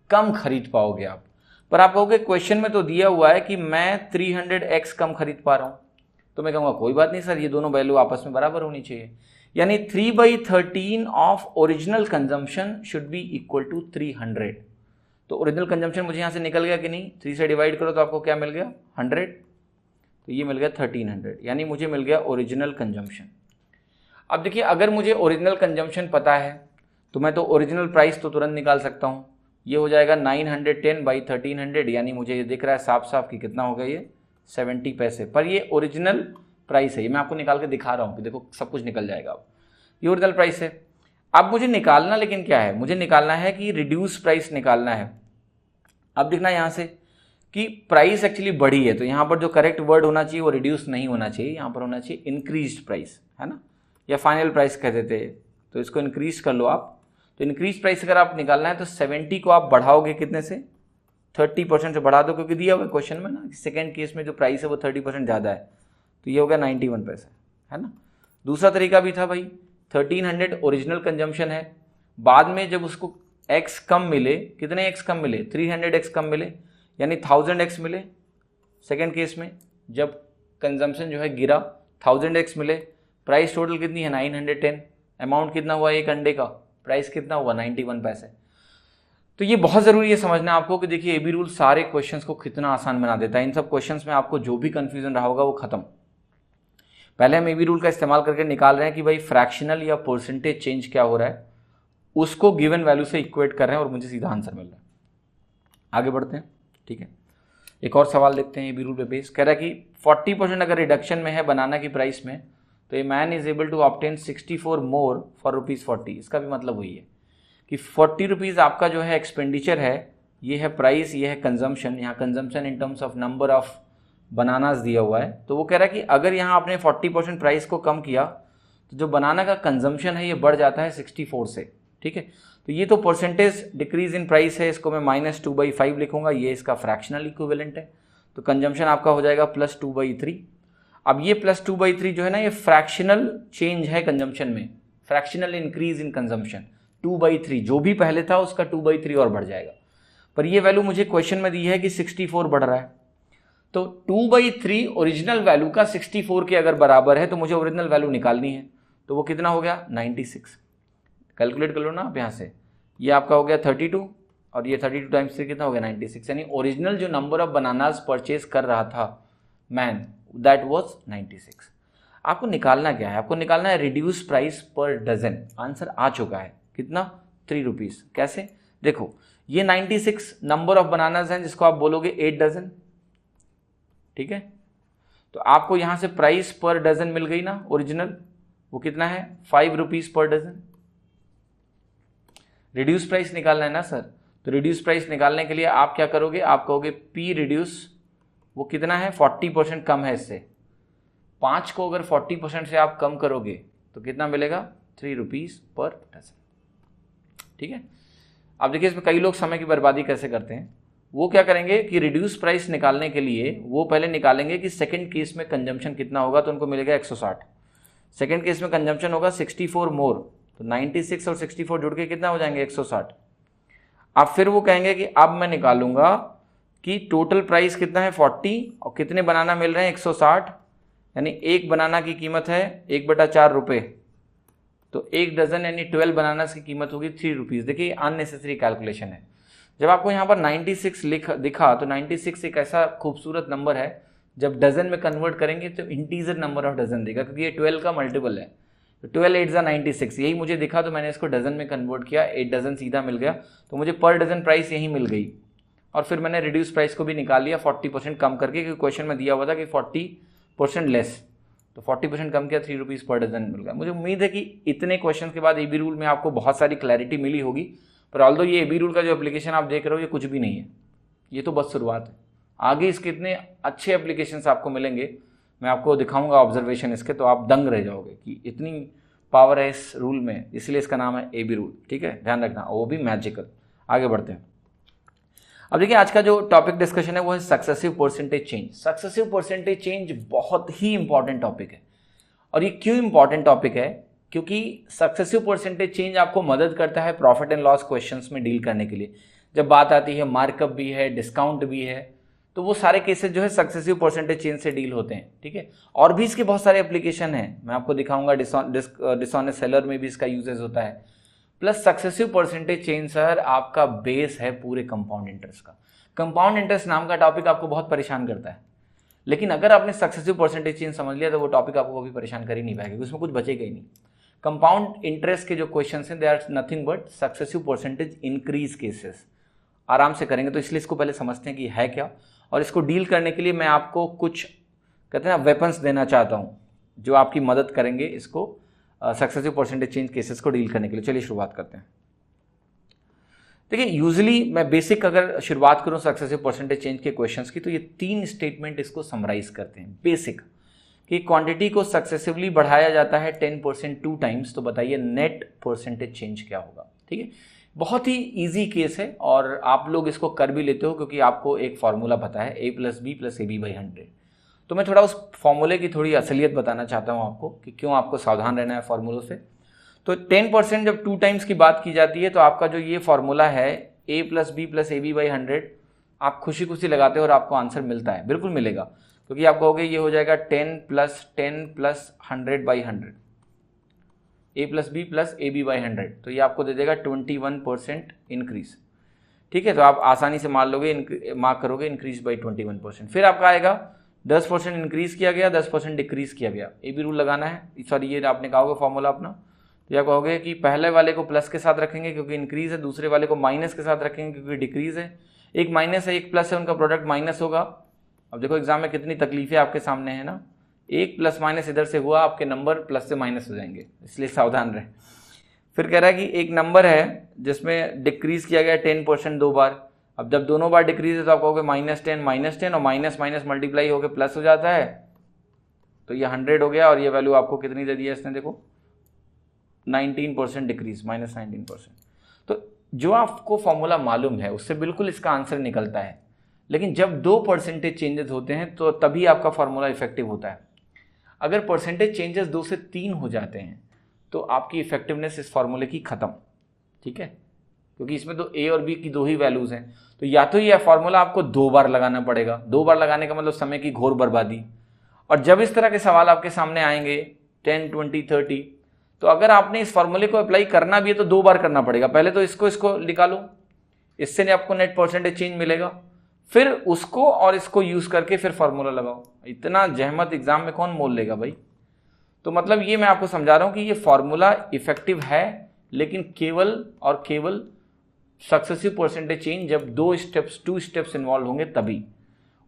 कम खरीद पाओगे आप। पर आप कहोगे क्वेश्चन में तो दिया हुआ है कि मैं 300x कम खरीद पा रहा हूं, तो मैं कहूंगा कोई बात नहीं सर, ये दोनों वैल्यू आपस में बराबर होनी चाहिए। यानी 3/13 of original consumption should be equal to 300। तो ओरिजिनल कंजम्पशन मुझे यहां से निकल गया कि नहीं, 3 से डिवाइड करो तो आपको क्या मिल गया 100, तो ये मिल गया 1300, यानी मुझे मिल गया ओरिजिनल कंजम्पशन। अब देखिए अगर मुझे ओरिजिनल कंजम्पशन पता है तो मैं तो ओरिजिनल प्राइस तो तुरंत निकाल सकता हूं। ये हो जाएगा 910/1300, यानी मुझे ये दिख रहा है साफ साफ कि कितना हो गया ये 70 पैसे। पर ये ओरिजिनल प्राइस है, ये मैं आपको निकाल के दिखा रहा हूं कि देखो सब कुछ निकल जाएगा। अब ये ओरिजिनल प्राइस है। अब मुझे निकालना लेकिन क्या है, मुझे निकालना है कि रिड्यूस प्राइस निकालना है। अब देखना यहां से कि प्राइस एक्चुअली बढ़ी है, तो यहां पर जो करेक्ट वर्ड होना चाहिए वो रिड्यूस नहीं होना चाहिए, यहां पर होना चाहिए इंक्रीज्ड प्राइस, है ना, या फाइनल प्राइस कह देते हैं, तो इसको इंक्रीज कर लो आप। तो इंक्रीज प्राइस अगर आप निकालना है तो 70 को आप बढ़ाओगे कितने से, 30% से बढ़ा दो, क्योंकि दिया हुआ क्वेश्चन में ना सेकेंड केस में जो प्राइस है वो 30% ज़्यादा है, तो ये हो गया 91 पैसे, है ना। दूसरा तरीका भी था भाई, 1300 ओरिजिनल कंजम्पशन है, बाद में जब उसको x कम मिले, कितने x कम मिले, 300x कम मिले, यानी 1000x मिले। सेकेंड केस में जब कंजम्पशन जो है गिरा 1000x मिले, प्राइस टोटल कितनी है 910, अमाउंट कितना हुआ एक अंडे का, प्राइस कितना हुआ 91 पैसे। तो ये बहुत ज़रूरी है समझना आपको कि देखिए AB रूल सारे क्वेश्चंस को कितना आसान बना देता है। इन सब क्वेश्चंस में आपको जो भी कंफ्यूजन रहा होगा वो खत्म। पहले हम AB रूल का इस्तेमाल करके निकाल रहे हैं कि भाई फ्रैक्शनल या परसेंटेज चेंज क्या हो रहा है, उसको गिवन वैल्यू से इक्वेट कर रहे हैं और मुझे सीधा आंसर मिल रहा है। आगे बढ़ते हैं, ठीक है, एक और सवाल देखते हैं AB रूल पे बेस। कह रहा है कि 40% अगर रिडक्शन में है बनाना की प्राइस में, तो a man is able to obtain 64 more for ₹40। इसका भी मतलब वही है कि 40 रुपीज़ आपका जो है एक्सपेंडिचर है, ये है प्राइस, ये है कंजम्पशन। यहाँ consumption in terms of number of bananas दिया हुआ है, तो वो कह रहा है कि अगर यहाँ आपने 40% प्राइस को कम किया तो जो बनाना का कंजम्पशन है ये बढ़ जाता है 64 से, ठीक है। तो ये तो परसेंटेज डिक्रीज इन प्राइस है, इसको मैं -2/5 लिखूंगा, ये इसका फ्रैक्शनल इक्विवेलेंट है। तो कंजम्पशन आपका हो जाएगा +2/3। अब ये +2/3 जो है ना, ये फ्रैक्शनल चेंज है कंजम्पशन में, फ्रैक्शनल इंक्रीज इन कंजम्पशन 2/3, जो भी पहले था उसका 2/3 और बढ़ जाएगा। पर ये वैल्यू मुझे क्वेश्चन में दी है कि 64 बढ़ रहा है, तो 2/3 ओरिजिनल वैल्यू का 64 के अगर बराबर है तो मुझे ओरिजिनल वैल्यू निकालनी है। तो वो कितना हो गया 96। कैलकुलेट कर लो ना आप यहाँ से, ये आपका हो गया 32 और ये 32 टाइम्स 3 कितना हो गया 96। यानी ओरिजिनल जो नंबर ऑफ बनानास परचेज कर रहा था मैन, दैट वाज 96। आपको निकालना क्या है, आपको निकालना है reduce price per dozen. Answer आ चुका है, कितना, 3 रुपीज़। कैसे, देखो ये 96 नंबर ऑफ बनानास हैं जिसको आप बोलोगे 8 डजन, ठीक है। तो आपको यहां से प्राइस पर डजन मिल गई ना ओरिजिनल, वो कितना है 5 रुपीज़ पर डजन। रिड्यूस प्राइस निकालना है ना सर, तो रिड्यूस प्राइस निकालने के लिए आप क्या करोगे, आप कहोगे P रिड्यूस, वो कितना है 40% कम है इससे, 5 को अगर 40% से आप कम करोगे तो कितना मिलेगा, 3 रुपीज़ पर डजन। ठीक है, अब देखिए इसमें कई लोग समय की बर्बादी कैसे करते हैं। वो क्या करेंगे कि रिड्यूस प्राइस निकालने के लिए वो पहले निकालेंगे कि सेकंड केस में कंजम्पशन कितना होगा, तो उनको मिलेगा 160। सेकंड केस में कंजम्पशन होगा 64 मोर, तो 96 और 64 जुड़ के कितना हो जाएंगे, 160। अब फिर वो कहेंगे कि अब मैं निकालूंगा कि टोटल प्राइस कितना है 40 और कितने बनाना मिल रहे हैं 160, यानी एक बनाना की कीमत है 1/4 रुपये, तो एक डजन यानी 12 बनाना की कीमत होगी 3 रुपीज़। देखिए अननेसेसरी कैलकुलेशन है। जब आपको यहाँ पर 96 दिखा तो 96 एक ऐसा खूबसूरत नंबर है, जब डजन में कन्वर्ट करेंगे तो इंटीजर नंबर ऑफ डजन देगा, क्योंकि ये 12 का मल्टीपल है। तो 12 8 96, यही मुझे दिखा तो मैंने इसको डजन में कन्वर्ट किया, 8 डजन सीधा मिल गया, तो मुझे पर डजन प्राइस यही मिल गई। और फिर मैंने रिड्यूस प्राइस को भी निकाल लिया 40% कम करके, क्योंकि क्वेश्चन में दिया हुआ था कि 40% लेस, तो 40% कम किया, 3 रुपीज़ पर डजन मिल गया। मुझे उम्मीद है कि इतने क्वेश्चन के बाद एबी रूल में आपको बहुत सारी क्लैरिटी मिली होगी। पर ऑल्दो ये एबी रूल का जो एप्लीकेशन आप देख रहे हो ये कुछ भी नहीं है, ये तो बस शुरुआत है। आगे इसके इतने अच्छे एप्लीकेशंस आपको मिलेंगे, मैं आपको दिखाऊंगा ऑब्जर्वेशन इसके, तो आप दंग रह जाओगे कि इतनी पावर है इस रूल में, इसलिए इसका नाम है एबी रूल। ठीक है, ध्यान रखना, वो भी मैजिकल। आगे बढ़ते हैं। अब देखिए आज का जो टॉपिक डिस्कशन है वो है successive percentage change. Successive percentage change बहुत ही इंपॉर्टेंट टॉपिक है। और ये क्यों इंपॉर्टेंट टॉपिक है, क्योंकि सक्सेसिव परसेंटेज चेंज आपको मदद करता है प्रॉफिट एंड लॉस क्वेश्चंस में डील करने के लिए। जब बात आती है मार्कअप भी है, डिस्काउंट भी है, तो वो सारे केसेस जो है सक्सेसिव परसेंटेज चेंज से डील होते हैं। ठीक है, और भी इसके बहुत सारे एप्लीकेशन हैं, मैं आपको दिखाऊंगा। डिसऑनेस्ट सेलर में भी इसका यूजेस होता है। Plus successive percentage change sir आपका बेस है पूरे कंपाउंड इंटरेस्ट का। कंपाउंड इंटरेस्ट नाम का टॉपिक आपको बहुत परेशान करता है, लेकिन अगर आपने सक्सेसिव परसेंटेज चेंज समझ लिया तो वो टॉपिक आपको कभी परेशान कर ही नहीं पाएगा, क्योंकि उसमें कुछ बचेगा ही नहीं। कंपाउंड इंटरेस्ट के जो क्वेश्चन हैं they are nothing but successive percentage increase cases. आराम से करेंगे, तो इसलिए इसको पहले समझते हैं कि है क्या, और इसको डील करने के लिए मैं आपको कुछ कहते हैं ना वेपन्स देना चाहता हूँ जो आपकी मदद करेंगे इसको सक्सेसिव परसेंटेज चेंज केसेस को डील करने के लिए। चलिए शुरुआत करते हैं। देखिए यूजुअली मैं बेसिक अगर शुरुआत करूं सक्सेसिव परसेंटेज चेंज के क्वेश्चंस की, तो ये 3 स्टेटमेंट इसको समराइज करते हैं बेसिक, कि क्वांटिटी को सक्सेसिवली बढ़ाया जाता है 10% 2 टाइम्स, तो बताइए नेट परसेंटेज चेंज क्या होगा। ठीक है, बहुत ही इजी केस है और आप लोग इसको कर भी लेते हो, क्योंकि आपको एक फॉर्मूला पता है A+B+AB/100। तो मैं थोड़ा उस फॉर्मूले की थोड़ी असलियत बताना चाहता हूँ आपको कि क्यों आपको सावधान रहना है फॉर्मूलों से। तो 10% जब 2 टाइम्स की बात की जाती है, तो आपका जो ये फॉर्मूला है A+B+AB/100, आप खुशी खुशी लगाते हो और आपको आंसर मिलता है, बिल्कुल मिलेगा, क्योंकि आप कहोगे ये हो जाएगा 10 + 10 + 100/100, A+B+AB/100, तो ये आपको दे देगा 21% इंक्रीज। ठीक है, तो आप आसानी से मान लोगे, मार्क करोगे इंक्रीज बाई 21%। फिर आपका आएगा 10% इंक्रीज किया गया, 10% डिक्रीज किया गया, ए बी रूल लगाना है। सॉरी, ये आपने कहा होगा फॉर्मूला अपना, तो या कहोगे कि पहले वाले को प्लस के साथ रखेंगे क्योंकि इंक्रीज है, दूसरे वाले को माइनस के साथ रखेंगे क्योंकि डिक्रीज है। एक माइनस है, एक प्लस है, उनका प्रोडक्ट माइनस होगा। अब देखो एग्जाम में कितनी तकलीफें आपके सामने है ना, एक प्लस माइनस इधर से हुआ, आपके नंबर प्लस से माइनस हो जाएंगे, इसलिए सावधान रहे। फिर कह रहा है कि एक नंबर है जिसमें डिक्रीज किया गया 10% 2 बार। अब जब दोनों बार डिक्रीज है तो आप कहोगे -10 और माइनस माइनस मल्टीप्लाई होकर प्लस हो जाता है, तो ये 100 हो गया। और ये वैल्यू आपको कितनी दे दी है इसने, देखो 19% डिक्रीज, -19%। तो जो आपको फॉर्मूला मालूम है उससे बिल्कुल इसका आंसर निकलता है, लेकिन जब 2 परसेंटेज चेंजेस होते हैं तो तभी आपका फॉर्मूला इफेक्टिव होता है। अगर परसेंटेज चेंजेस 2 से 3 हो जाते हैं तो आपकी इफेक्टिवनेस इस फॉर्मूले की खत्म। ठीक है, क्योंकि इसमें तो ए और बी की 2 ही वैल्यूज हैं, तो या तो ये फॉर्मूला आपको 2 बार लगाना पड़ेगा। 2 बार लगाने का मतलब समय की घोर बर्बादी। और जब इस तरह के सवाल आपके सामने आएंगे 10, 20, 30, तो अगर आपने इस फॉर्मूले को अप्लाई करना भी है तो 2 बार करना पड़ेगा। पहले तो इसको निकालो, इससे आपको नेट परसेंटेज चेंज मिलेगा, फिर उसको और इसको यूज करके फिर फॉर्मूला लगाओ। इतना जहमत एग्जाम में कौन मोल लेगा भाई। तो मतलब ये मैं आपको समझा रहा हूं कि ये फॉर्मूला इफेक्टिव है, लेकिन केवल और केवल सक्सेसिव परसेंटेज चेंज जब 2 स्टेप्स इन्वॉल्व होंगे तभी,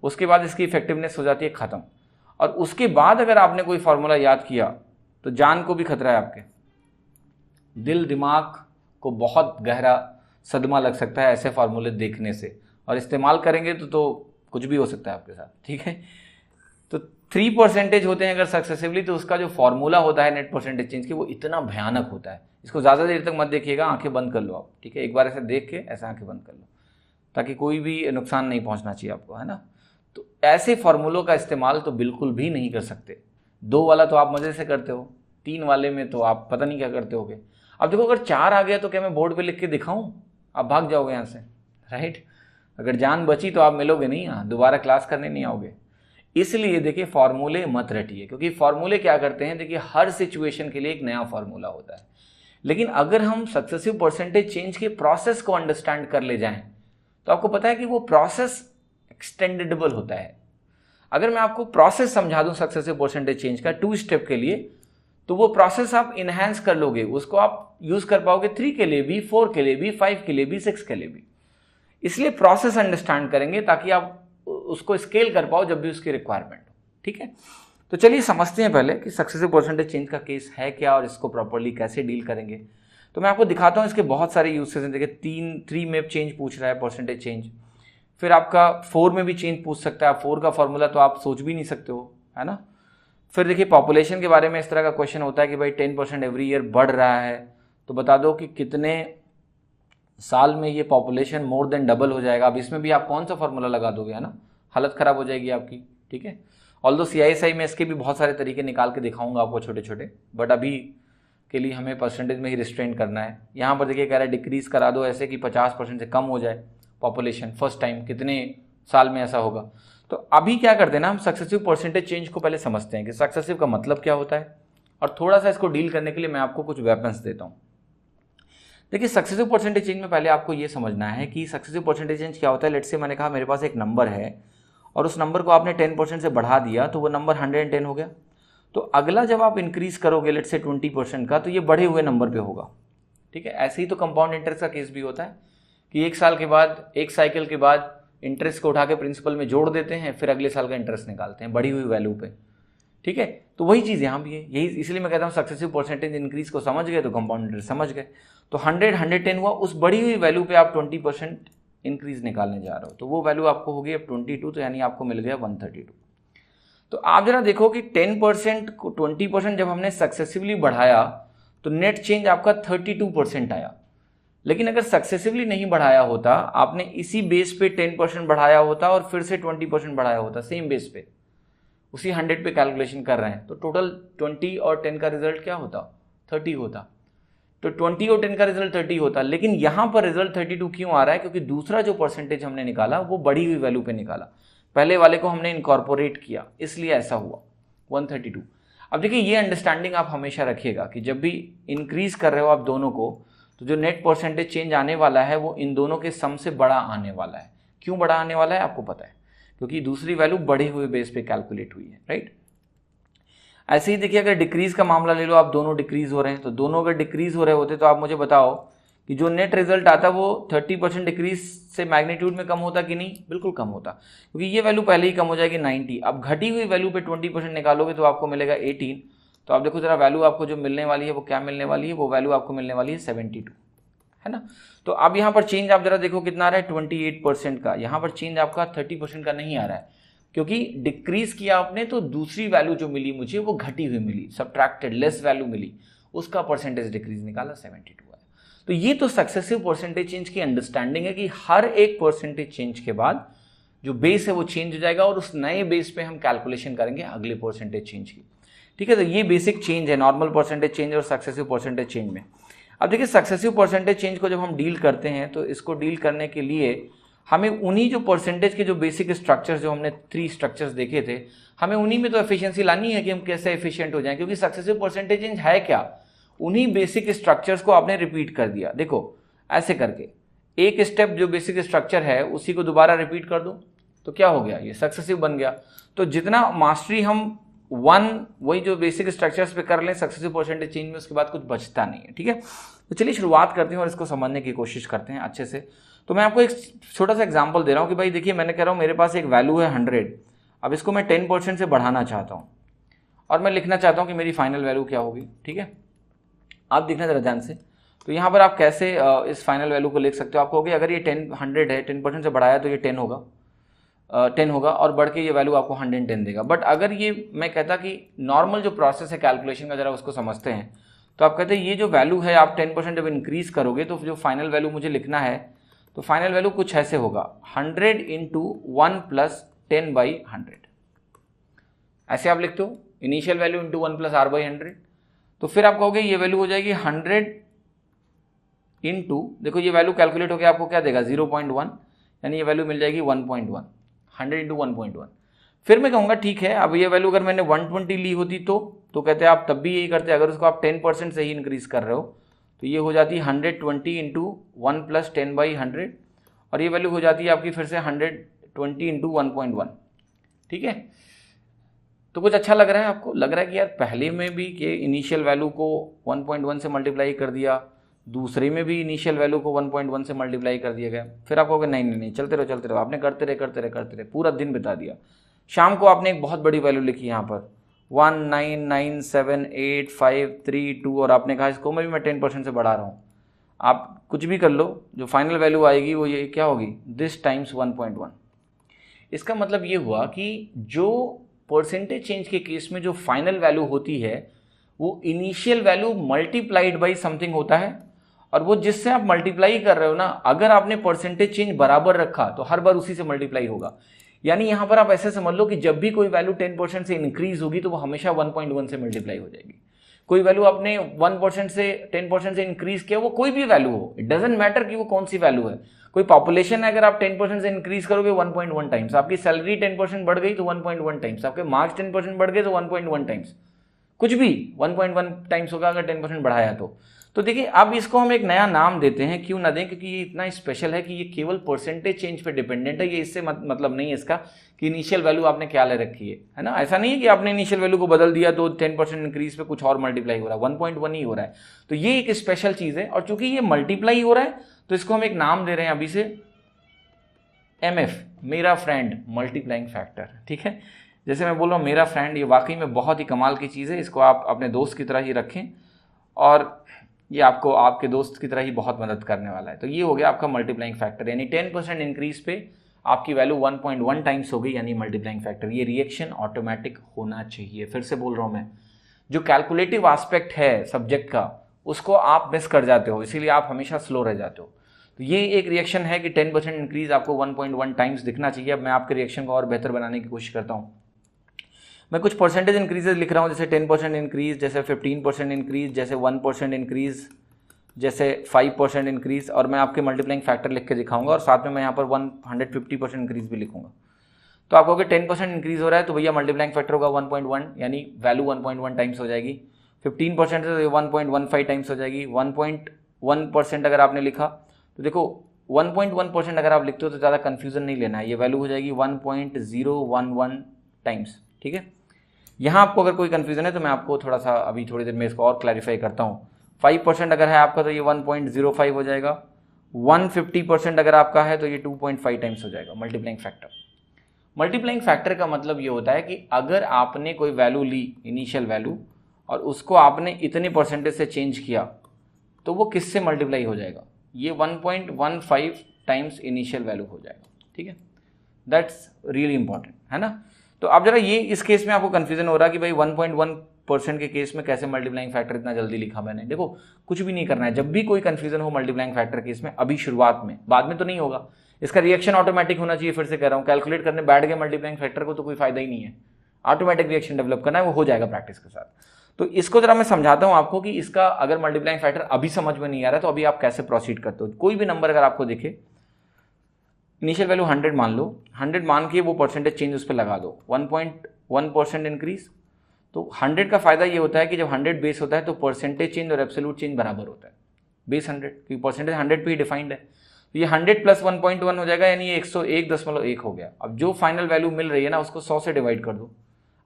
उसके बाद इसकी इफेक्टिवनेस हो जाती है खत्म। और उसके बाद अगर आपने कोई फॉर्मूला याद किया तो जान को भी खतरा है, आपके दिल दिमाग को बहुत गहरा सदमा लग सकता है ऐसे फार्मूले देखने से, और इस्तेमाल करेंगे तो कुछ भी हो सकता है आपके साथ। ठीक है, तो 3% होते हैं अगर सक्सेसिवली, तो उसका जो फॉर्मूला होता है नेट परसेंटेज चेंज की वो इतना भयानक होता है। इसको ज़्यादा देर तक मत देखिएगा, आंखें बंद कर लो आप, ठीक है, एक बार ऐसे देख के ऐसे आंखें बंद कर लो ताकि कोई भी नुकसान नहीं पहुंचना चाहिए आपको, है ना। तो ऐसे फॉर्मूलों का इस्तेमाल तो बिल्कुल भी नहीं कर सकते। 2 वाला तो आप मज़े से करते हो, 3 वाले में तो आप पता नहीं क्या करते होगे। अब देखो अगर 4 आ गया तो क्या मैं बोर्ड पे लिख के दिखाऊं? आप भाग जाओगे यहाँ से, राइट। अगर जान बची तो आप मिलोगे नहीं, यहाँ दोबारा क्लास करने नहीं आओगे। इसलिए देखिए फॉर्मूले मत रटिए, क्योंकि फॉर्मूले क्या करते हैं, देखिए हर सिचुएशन के लिए एक नया फॉर्मूला होता है। लेकिन अगर हम सक्सेसिव परसेंटेज चेंज के प्रोसेस को अंडरस्टैंड कर ले जाएं तो आपको पता है कि वो प्रोसेस एक्सटेंडेबल होता है। अगर मैं आपको प्रोसेस समझा दूं सक्सेसिव परसेंटेज चेंज का 2 स्टेप के लिए, तो वो प्रोसेस आप इनहेंस कर लोगे, उसको आप यूज कर पाओगे 3 के लिए भी, 4 के लिए भी, 5 के लिए भी, 6 के लिए भी। इसलिए प्रोसेस अंडरस्टैंड करेंगे ताकि आप उसको स्केल कर पाओ जब भी उसकी रिक्वायरमेंट हो, ठीक है। तो चलिए समझते हैं पहले कि सक्सेसिव परसेंटेज चेंज का केस है क्या और इसको प्रॉपर्ली कैसे डील करेंगे। तो मैं आपको दिखाता हूं इसके बहुत सारे यूसेज हैं। देखिए 3 में चेंज पूछ रहा है, परसेंटेज चेंज। फिर आपका 4 में भी चेंज पूछ सकता है। 4 का फॉर्मूला तो आप सोच भी नहीं सकते हो, है ना। फिर देखिए पॉपुलेशन के बारे में इस तरह का क्वेश्चन होता है कि भाई 10% एवरी ईयर बढ़ रहा है, तो बता दो कि कितने साल में ये पॉपुलेशन मोर देन डबल हो जाएगा। अब इसमें भी आप कौन सा फॉर्मूला लगा दोगे, है ना, हालत खराब हो जाएगी आपकी, ठीक है। ऑल्दो CISI में इसके भी बहुत सारे तरीके निकाल के दिखाऊंगा आपको छोटे छोटे, बट अभी के लिए हमें परसेंटेज में ही रिस्ट्रेन करना है। यहाँ पर देखिए कह रहा है डिक्रीज करा दो ऐसे कि 50% से कम हो जाए पॉपुलेशन फर्स्ट टाइम, कितने साल में ऐसा होगा। तो अभी क्या करते हैं ना, हम सक्सेसिव परसेंटेज चेंज को पहले समझते हैं कि सक्सेसिव का मतलब क्या होता है, और थोड़ा सा इसको डील करने के लिए मैं आपको कुछ वेपन्स देता हूँ। देखिए सक्सेसिव परसेंटेज चेंज में पहले आपको ये समझना है कि सक्सेसिव परसेंटेज चेंज क्या होता है। लेट्स से मैंने कहा मेरे पास एक नंबर है और उस नंबर को आपने 10% से बढ़ा दिया तो वो नंबर 110 हो गया। तो अगला जब आप इंक्रीज करोगे लेट्स से 20% का, तो ये बढ़े हुए नंबर पे होगा, ठीक है। ऐसे ही तो कंपाउंड इंटरेस्ट का केस भी होता है कि 1 साल के बाद, 1 साइकिल के बाद इंटरेस्ट को उठा के प्रिंसिपल में जोड़ देते हैं, फिर अगले साल का इंटरेस्ट निकालते हैं बढ़ी हुई वैल्यू पे, ठीक है। तो वही चीज़ यहाँ भी है, यही इसलिए मैं कहता हूँ सक्सेसिव परसेंटेज इंक्रीज को समझ गए तो कंपाउंड इंटरेस्ट समझ गए। तो 100 110 हुआ, उस बढ़ी हुई वैल्यू पे आप 20% इंक्रीज निकालने जा रहे हो, तो वो वैल्यू आपको होगी अब 22, तो यानी आपको मिल गया 132। तो आप जरा देखो कि 10% को 20% जब हमने सक्सेसिवली बढ़ाया तो नेट चेंज आपका 32% आया। लेकिन अगर सक्सेसिवली नहीं बढ़ाया होता, आपने इसी बेस पे 10% बढ़ाया होता और फिर से 20% बढ़ाया होता, सेम बेस पे, उसी 100 पे कैलकुलेशन कर रहे हैं, तो टोटल 20 और 10 का रिजल्ट क्या होता, 30 होता। तो 20 और 10 का रिजल्ट 30 होता, लेकिन यहां पर रिजल्ट 32 क्यों आ रहा है? क्योंकि दूसरा जो परसेंटेज हमने निकाला वो बढ़ी हुई वैल्यू पे निकाला, पहले वाले को हमने इनकॉर्पोरेट किया, इसलिए ऐसा हुआ 132। अब देखिए ये अंडरस्टैंडिंग आप हमेशा रखिएगा कि जब भी इंक्रीज कर रहे हो आप दोनों को, तो जो नेट परसेंटेज चेंज आने वाला है वो इन दोनों के सम से बड़ा आने वाला है। क्यों बड़ा आने वाला है आपको पता है, क्योंकि दूसरी वैल्यू बढ़े हुए बेस पे कैलकुलेट हुई है, राइट। ऐसे ही देखिए अगर डिक्रीज का मामला ले लो, आप दोनों डिक्रीज हो रहे हैं, तो दोनों अगर डिक्रीज हो रहे होते तो आप मुझे बताओ कि जो नेट रिजल्ट आता वो 30% डिक्रीज से मैग्नीट्यूड में कम होता कि नहीं? बिल्कुल कम होता, क्योंकि ये वैल्यू पहले ही कम हो जाएगी 90। अब घटी हुई वैल्यू पे 20% निकालोगे तो आपको मिलेगा 18। तो आप देखो जरा वैल्यू आपको जो मिलने वाली है वो क्या मिलने वाली है, वो वैल्यू आपको मिलने वाली है 72, है ना। तो अब यहाँ पर चेंज आप जरा देखो कितना आ रहा है 28% का, यहाँ पर चेंज आपका 30% का नहीं आ रहा है, क्योंकि डिक्रीज किया आपने तो दूसरी वैल्यू जो मिली मुझे वो घटी हुई मिली, सब्ट्रैक्टेड लेस वैल्यू मिली, उसका परसेंटेज डिक्रीज निकाला 72 है। तो ये तो सक्सेसिव परसेंटेज चेंज की अंडरस्टैंडिंग है कि हर एक परसेंटेज चेंज के बाद जो बेस है वो चेंज हो जाएगा और उस नए बेस पे हम कैलकुलेशन करेंगे अगले परसेंटेज चेंज की, ठीक है। तो ये बेसिक चेंज है नॉर्मल परसेंटेज चेंज और सक्सेसिव परसेंटेज चेंज में। अब देखिए सक्सेसिव परसेंटेज चेंज को जब हम डील करते हैं तो इसको डील करने के लिए हमें उन्हीं जो परसेंटेज के जो बेसिक स्ट्रक्चर्स, जो हमने 3 स्ट्रक्चर्स देखे थे, हमें उन्हीं में तो एफिशिएंसी लानी है कि हम कैसे एफिशिएंट हो जाएं, क्योंकि सक्सेसिव परसेंटेज चेंज है क्या, उन्हीं बेसिक स्ट्रक्चर्स को आपने रिपीट कर दिया। देखो ऐसे करके एक स्टेप जो बेसिक स्ट्रक्चर है उसी को दोबारा रिपीट कर दो तो क्या हो गया, ये सक्सेसिव बन गया। तो जितना मास्टरी हम वही जो बेसिक स्ट्रक्चर्स पे कर लें सक्सेसिव परसेंटेज चेंज में, उसके बाद कुछ बचता नहीं है, ठीक है। तो चलिए शुरुआत करते हैं और इसको समझने की कोशिश करते हैं अच्छे से। तो मैं आपको एक छोटा सा एग्जांपल दे रहा हूँ कि भाई देखिए मैंने कह रहा हूँ मेरे पास एक वैल्यू है 100, अब इसको मैं 10% से बढ़ाना चाहता हूँ और मैं लिखना चाहता हूँ कि मेरी फाइनल वैल्यू क्या होगी, ठीक है। आप देखना जरा ध्यान से, तो यहाँ पर आप कैसे इस फाइनल वैल्यू को लिख सकते हो। आपको होगी अगर ये 100 है, 10% से बढ़ाया तो ये 10 होगा, 10 होगा और बढ़ के ये वैल्यू आपको 110 देगा। बट अगर ये मैं कहता कि नॉर्मल जो प्रोसेस है कैलकुलेशन का जरा उसको समझते हैं, तो आप कहते हैं ये जो वैल्यू है आप 10% जब इंक्रीज करोगे तो जो फाइनल वैल्यू मुझे लिखना है, तो फाइनल वैल्यू कुछ ऐसे होगा 100 इंटू 1 प्लस 10/100। ऐसे आप लिखते हो initial value into 1 plus r/100। तो फिर आप कहोगे ये वैल्यू हो जाएगी 100 इंटू, देखो ये वैल्यू कैलकुलेट होकर आपको क्या देगा 0.1, यानी ये वैल्यू मिल जाएगी 1.1, 100 इंटू 1.1। फिर मैं कहूँगा ठीक है, अब ये वैल्यू अगर मैंने 120 ली होती तो कहते हैं आप तब भी यही करते, अगर उसको आप 10% से ही इंक्रीज कर रहे हो तो ये हो जाती है 120 इंटू 1 प्लस 10/100, और ये वैल्यू हो जाती है आपकी फिर से 120 इंटू 1.1। ठीक है, तो कुछ अच्छा लग रहा है आपको? लग रहा है कि यार पहले में भी कि इनिशियल वैल्यू को 1.1 से मल्टीप्लाई कर दिया, दूसरे में भी इनिशियल वैल्यू को 1.1 से मल्टीप्लाई कर दिया गया। फिर आप कहोगे नहीं चलते रहो, आपने करते रहे पूरा दिन बिता दिया। शाम को आपने एक बहुत बड़ी वैल्यू लिखी यहाँ पर 1997853 और आपने कहा इसको मैं भी 10% से बढ़ा रहा हूँ। आप कुछ भी कर लो, जो फाइनल वैल्यू आएगी वो ये क्या होगी, दिस टाइम्स 1.1। इसका मतलब ये हुआ कि जो परसेंटेज चेंज के केस में जो फाइनल वैल्यू होती है वो initial value multiplied by something होता है, और वो जिससे आप मल्टीप्लाई कर रहे हो ना, अगर आपने परसेंटेज चेंज बराबर रखा तो हर बार उसी से मल्टीप्लाई होगा। यानी यहां पर आप ऐसे समझ लो कि जब भी कोई वैल्यू 10% से इंक्रीज होगी तो वो हमेशा 1.1 से मल्टीप्लाई हो जाएगी। कोई वैल्यू आपने 1% से 10% से इंक्रीज किया, वो कोई भी वैल्यू हो, इट डजंट मैटर कि वो कौन सी वैल्यू है। कोई पॉपुलेशन है, अगर आप 10% से इंक्रीज करोगे 1.1 टाइम्स, आपकी सैलरी 10% बढ़ गई तो 1.1 टाइम्स, आपके मार्क्स 10% बढ़ गए तो 1.1 टाइम्स, कुछ भी 1.1 टाइम्स होगा अगर 10% बढ़ाया तो देखिए अब इसको हम एक नया नाम देते हैं, क्यों ना दें, क्योंकि ये इतना स्पेशल है कि ये केवल परसेंटेज चेंज पे डिपेंडेंट है। ये इससे मतलब नहीं है इसका कि इनिशियल वैल्यू आपने क्या ले रखी है ना। ऐसा नहीं है कि आपने इनिशियल वैल्यू को बदल दिया तो 10% इंक्रीज पे कुछ और मल्टीप्लाई हो रहा है, 1.1 ही हो रहा है। तो ये एक स्पेशल चीज है, और चूंकि ये मल्टीप्लाई हो रहा है तो इसको हम एक नाम दे रहे हैं अभी से MF, मेरा फ्रेंड मल्टीप्लाइंग फैक्टर। ठीक है, जैसे मैं बोल रहा हूँ मेरा फ्रेंड, ये वाकई में बहुत ही कमाल की चीज़ है, इसको आप अपने दोस्त की तरह ही रखें और ये आपको आपके दोस्त की तरह ही बहुत मदद करने वाला है। तो ये हो गया आपका मल्टीप्लाइंग फैक्टर, यानी 10% इंक्रीज पे आपकी वैल्यू 1.1 टाइम्स हो गई, यानी मल्टीप्लाइंग फैक्टर। ये रिएक्शन ऑटोमेटिक होना चाहिए। फिर से बोल रहा हूँ मैं, जो कैलकुलेटिव एस्पेक्ट है सब्जेक्ट का उसको आप मिस कर जाते हो, इसीलिए आप हमेशा स्लो रह जाते हो। तो ये एक रिएक्शन है कि 10% इंक्रीज आपको 1.1 टाइम्स दिखना चाहिए। अब मैं आपके रिएक्शन को और बेहतर बनाने की कोशिश करता हूँ। मैं कुछ परसेंटेज इंक्रीजेज लिख रहा हूँ, जैसे 10% इंक्रीज, जैसे 15% इंक्रीज, जैसे 1% इंक्रीज, जैसे 5% इंक्रीज, और मैं आपके मल्टीप्लाइंग फैक्टर लिख के दिखाऊंगा और साथ में मैं यहाँ पर 150% इंक्रीज भी लिखूंगा। तो आप कहोगे 10% इंक्रीज हो रहा है तो भैया मल्टीप्लाइंग फैक्टर होगा 1.1, यानी वैल्यू 1.1 टाइम्स हो जाएगी। 15% से 1.15 टाइम्स हो जाएगी। 1.1% अगर आपने लिखा तो देखो 1.1% अगर आप लिखते हो तो ज़्यादा कन्फ्यूजन नहीं लेना है, ये वैल्यू हो जाएगी 1.011 टाइम्स। ठीक है, यहाँ आपको अगर कोई कन्फ्यूजन है तो मैं आपको थोड़ा सा अभी थोड़ी देर में इसको और क्लैरिफाई करता हूँ। 5% अगर है आपका तो ये 1.05 हो जाएगा। 150% अगर आपका है तो ये 2.5 टाइम्स हो जाएगा मल्टीप्लाइंग फैक्टर। मल्टीप्लाइंग फैक्टर का मतलब ये होता है कि अगर आपने कोई वैल्यू ली इनिशियल वैल्यू और उसको आपने इतने परसेंटेज से चेंज किया तो वो किससे मल्टीप्लाई हो जाएगा, ये 1.15 टाइम्स इनिशियल वैल्यू हो जाएगा। ठीक है, दैट्स रियली इंपॉर्टेंट है ना। तो आप जरा ये इस केस में आपको कंफ्यूजन हो रहा है कि भाई 1.1% के केस में कैसे मल्टीप्लाइंग फैक्टर इतना जल्दी लिखा मैंने। देखो कुछ भी नहीं करना है, जब भी कोई कंफ्यूजन हो मल्टीप्लाइंग फैक्टर केस में, अभी शुरुआत में, बाद में तो नहीं होगा, इसका रिएक्शन ऑटोमेटिक होना चाहिए। फिर से कह रहा हूँ, कैलकुलेट करने बैठ गए मल्टीप्लाइंग फैक्टर को तो कोई फायदा ही नहीं है। ऑटोमेटिक रिएक्शन डेवलप करना है, वो हो जाएगा प्रैक्टिस के साथ। तो इसको जरा मैं समझाता हूँ आपको कि इसका अगर मल्टीप्लाइंग फैक्टर अभी समझ में नहीं आ रहा तो अभी आप कैसे प्रोसीड करते हो। कोई भी नंबर अगर आपको दिखे, इनिशियल वैल्यू 100 मान लो, 100 मान के वो परसेंटेज चेंज उस पर लगा दो, 1.1% इंक्रीज। तो 100 का फायदा ये होता है कि जब 100 बेस होता है तो परसेंटेज चेंज और एब्सोल्यूट चेंज बराबर होता है। बेस 100, क्योंकि परसेंटेज 100 पे ही डिफाइंड है। तो ये 100 प्लस 1.1 हो जाएगा, यानी ये 101.1 हो गया। अब जो फाइनल वैल्यू मिल रही है ना उसको 100 से डिवाइड कर दो,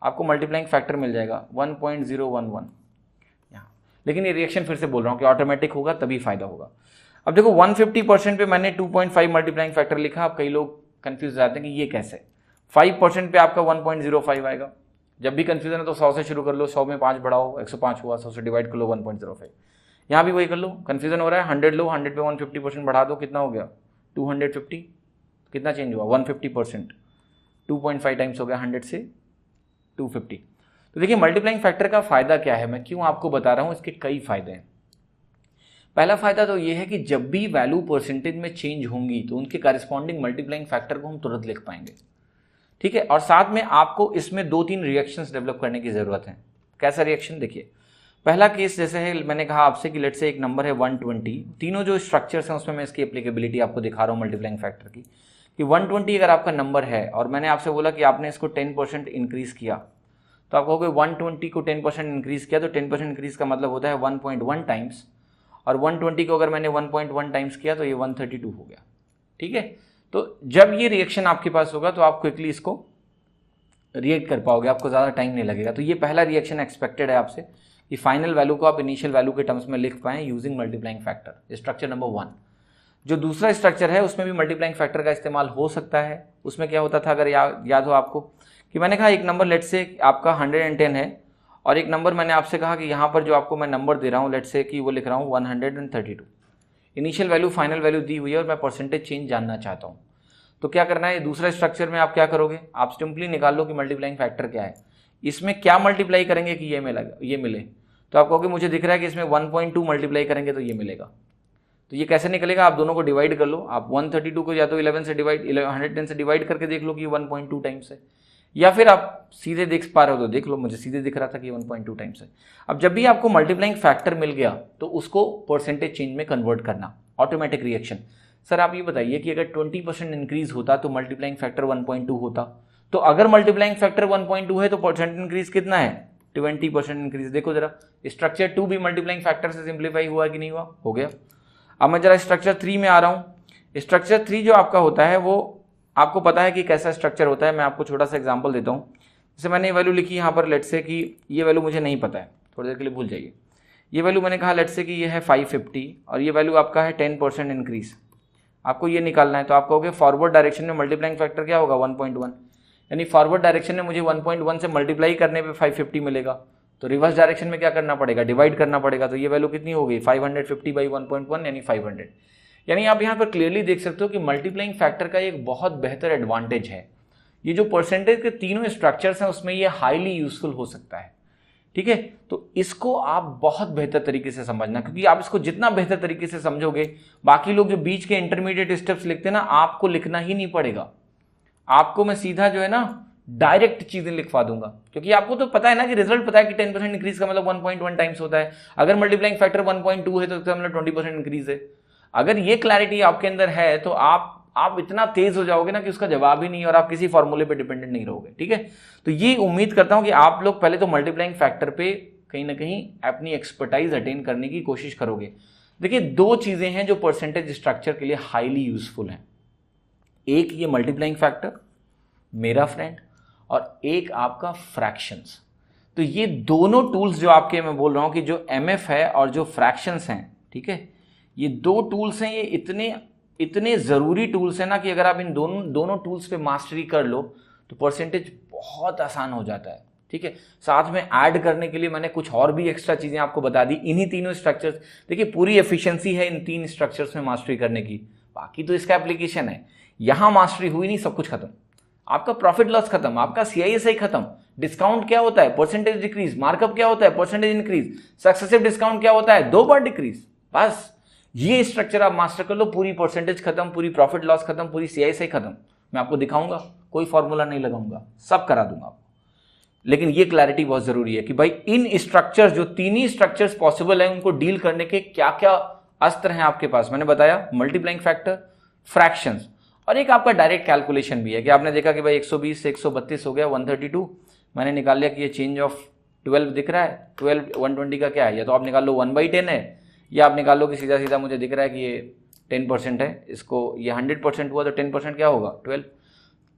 आपको मल्टीप्लाइंग फैक्टर मिल जाएगा 1.011 यहाँ। लेकिन ये रिएक्शन फिर से बोल रहा हूँ कि ऑटोमेटिक होगा तभी फायदा होगा। अब देखो 150% पे मैंने 2.5 मल्टीप्लाइंग फैक्टर लिखा। अब कई लोग कंफ्यूज हो जाते हैं कि ये कैसे। 5% पे आपका 1.05 आएगा। जब भी कंफ्यूजन है तो 100 से शुरू कर लो, 100 में 5 बढ़ाओ, 105 हुआ, 100 से डिवाइड कर लो 1.05। यहाँ भी वही कर लो, कंफ्यूजन हो रहा है 100 लो, 100 पे 150% बढ़ा दो, कितना हो गया 250। कितना चेंज हुआ 150%। 2.5 टाइम्स हो गया 100 से 250। तो देखिए मल्टीप्लाइंग फैक्टर का फायदा क्या है, मैं क्यों आपको बता रहा हूं, इसके कई फायदे हैं। पहला फायदा तो ये है कि जब भी वैल्यू परसेंटेज में चेंज होंगी तो उनके करस्पॉन्डिंग मल्टीप्लाइंग फैक्टर को हम तुरंत लिख पाएंगे, ठीक है। और साथ में आपको इसमें 2-3 रिएक्शंस डेवलप करने की जरूरत है। कैसा रिएक्शन, देखिए पहला केस जैसे है, मैंने कहा आपसे कि लेट से एक नंबर है 120, तीनों जो स्ट्रक्चर्स हैं उसमें मैं इसकी एप्लीकेबिलिटी आपको दिखा रहा हूँ मल्टीप्लाइंग फैक्टर की, कि 120 अगर आपका नंबर है और मैंने आपसे बोला कि आपने इसको 10% इंक्रीज किया, तो आप कहोगे 120 को 10% इंक्रीज किया, तो 10% इंक्रीज का मतलब होता है 1.1 टाइम्स, और 120 को अगर मैंने 1.1 टाइम्स किया तो ये 132 हो गया, ठीक है। तो जब ये रिएक्शन आपके पास होगा तो आप क्विकली इसको रिएक्ट कर पाओगे, आपको ज़्यादा टाइम नहीं लगेगा। तो ये पहला रिएक्शन एक्सपेक्टेड है आपसे कि फाइनल वैल्यू को आप इनिशियल वैल्यू के टर्म्स में लिख पाएं using multiplying factor, structure number 1। जो दूसरा स्ट्रक्चर है उसमें भी मल्टीप्लाइंग फैक्टर का इस्तेमाल हो सकता है। उसमें क्या होता था, अगर याद हो आपको, कि मैंने कहा एक नंबर लेट से आपका 110 है और एक नंबर मैंने आपसे कहा कि यहाँ पर जो आपको मैं नंबर दे रहा हूँ लेट से कि वो लिख रहा हूँ 132। इनिशियल वैल्यू फाइनल वैल्यू दी हुई है और मैं परसेंटेज चेंज जानना चाहता हूँ। तो क्या करना है, दूसरा स्ट्रक्चर में आप क्या करोगे, आप सिंपली निकाल लो कि मल्टीप्लाइंग फैक्टर क्या है, इसमें क्या मल्टीप्लाई करेंगे कि ये मिले। तो आप कहोगे मुझे दिख रहा है कि इसमें 1.2 मल्टीप्लाई करेंगे तो ये मिलेगा। तो ये कैसे निकलेगा, आप दोनों को डिवाइड कर लो। आप 132 को या तो 110 से डिवाइड करके देख लो कि 1.2 टाइम्स है, या फिर आप सीधे देख पा रहे हो तो देख लो, मुझे सीधे दिख रहा था कि 1.2 टाइम्स है। अब जब भी आपको मल्टीप्लाइंग फैक्टर मिल गया तो उसको परसेंटेज चेंज में कन्वर्ट करना, ऑटोमेटिक रिएक्शन। सर आप ये बताइए कि अगर 20% इंक्रीज होता तो मल्टीप्लाइंग फैक्टर 1.2 होता, तो अगर मल्टीप्लाइंग फैक्टर 1.2 है तो परसेंट इंक्रीज कितना है, 20% इंक्रीज। देखो जरा स्ट्रक्चर 2 भी मल्टीप्लाइंग फैक्टर से सिंप्लीफाई हुआ कि नहीं हुआ, हो गया। अब मैं जरा स्ट्रक्चर 3 में आ रहा हूँ। स्ट्रक्चर 3 जो आपका होता है वो आपको पता है कि कैसा स्ट्रक्चर होता है। मैं आपको छोटा सा एग्जांपल देता हूँ। जैसे मैंने ये वैल्यू लिखी यहाँ पर, लेट से कि ये वैल्यू मुझे नहीं पता है, थोड़ी देर के लिए भूल जाइए। ये वैल्यू मैंने कहा लेट से कि ये है 550 और ये वैल्यू आपका है 10% इंक्रीज, आपको ये निकालना है। तो आप कहोगे फॉरवर्ड डायरेक्शन में मल्टीप्लाइंग फैक्टर क्या होगा, 1.1, यानी फॉरवर्ड डायरेक्शन में मुझे 1.1 से मल्टीप्लाई करने पे 550 मिलेगा। तो रिवर्स डायरेक्शन में क्या करना पड़ेगा, डिवाइड करना पड़ेगा। तो ये वैल्यू कितनी हो गई, 550 बाई 1.1 यानी 500। यानी आप यहाँ पर क्लियरली देख सकते हो कि मल्टीप्लाइंग फैक्टर का एक बहुत बेहतर एडवांटेज है, ये जो परसेंटेज के तीनों स्ट्रक्चर्स हैं उसमें ये हाईली यूजफुल हो सकता है, ठीक है। तो इसको आप बहुत बेहतर तरीके से समझना, क्योंकि आप इसको जितना बेहतर तरीके से समझोगे, बाकी लोग जो बीच के इंटरमीडिएट स्टेप्स लिखते हैं ना, आपको लिखना ही नहीं पड़ेगा। आपको मैं सीधा जो है ना डायरेक्ट चीजें लिखवा दूंगा, क्योंकि आपको तो पता है ना कि रिजल्ट पता है कि 10% इंक्रीज का मतलब 1.1 टाइम्स होता है। अगर मल्टीप्लाइंग फैक्टर 1.2 है तो इसका मतलब 20% इंक्रीज है। अगर ये क्लैरिटी आपके अंदर है तो आप इतना तेज हो जाओगे ना कि उसका जवाब ही नहीं, और आप किसी फॉर्मूले पे डिपेंडेंट नहीं रहोगे, ठीक है। तो ये उम्मीद करता हूं कि आप लोग पहले तो मल्टीप्लाइंग फैक्टर पे कहीं ना कहीं अपनी एक्सपर्टाइज अटेन करने की कोशिश करोगे। देखिए 2 चीजें हैं जो परसेंटेज स्ट्रक्चर के लिए हाईली यूजफुल हैं, एक ये मल्टीप्लाइंग फैक्टर मेरा फ्रेंड, और एक आपका फ्रैक्शंस। तो ये दोनों टूल्स जो आपके मैं बोल रहा हूं कि जो एमएफ है और जो फ्रैक्शंस हैं, ठीक है, ये 2 टूल्स हैं, ये इतने जरूरी टूल्स हैं ना कि अगर आप इन दोनों टूल्स पे मास्टरी कर लो तो परसेंटेज बहुत आसान हो जाता है, ठीक है। साथ में ऐड करने के लिए मैंने कुछ और भी एक्स्ट्रा चीजें आपको बता दी, इन्हीं तीनों स्ट्रक्चर्स। देखिए पूरी एफिशिएंसी है इन 3 स्ट्रक्चर्स में मास्टरी करने की, बाकी तो इसका एप्लीकेशन है। यहां मास्टरी हुई नहीं, सब कुछ खत्म, आपका प्रॉफिट लॉस खत्म, आपका CISI खत्म, डिस्काउंट क्या होता है, परसेंटेज डिक्रीज, मार्कअप क्या होता है, परसेंटेज इंक्रीज, सक्सेसिव डिस्काउंट क्या होता है, 2 बार डिक्रीज। बस ये स्ट्रक्चर आप मास्टर कर लो, पूरी परसेंटेज खत्म, पूरी प्रॉफिट लॉस खत्म, पूरी CISI खत्म। मैं आपको दिखाऊंगा, कोई फॉर्मूला नहीं लगाऊंगा, सब करा दूंगा आपको। लेकिन ये क्लैरिटी बहुत जरूरी है कि भाई इन स्ट्रक्चर्स, जो 3 ही स्ट्रक्चर्स पॉसिबल है, उनको डील करने के क्या क्या अस्त्र हैं आपके पास। मैंने बताया मल्टीप्लाइंग फैक्टर, फ्रैक्शंस, और एक आपका डायरेक्ट कैलकुलेशन भी है कि आपने देखा कि भाई 120 से 132 हो गया 132, मैंने निकाल लिया कि ये चेंज ऑफ 12 दिख रहा है, 12 120 का क्या है, या तो आप निकाल लो 1/10 है, या आप निकाल लो कि सीधा सीधा मुझे दिख रहा है कि ये 10% है, इसको ये 100% हुआ तो 10% क्या होगा, 12।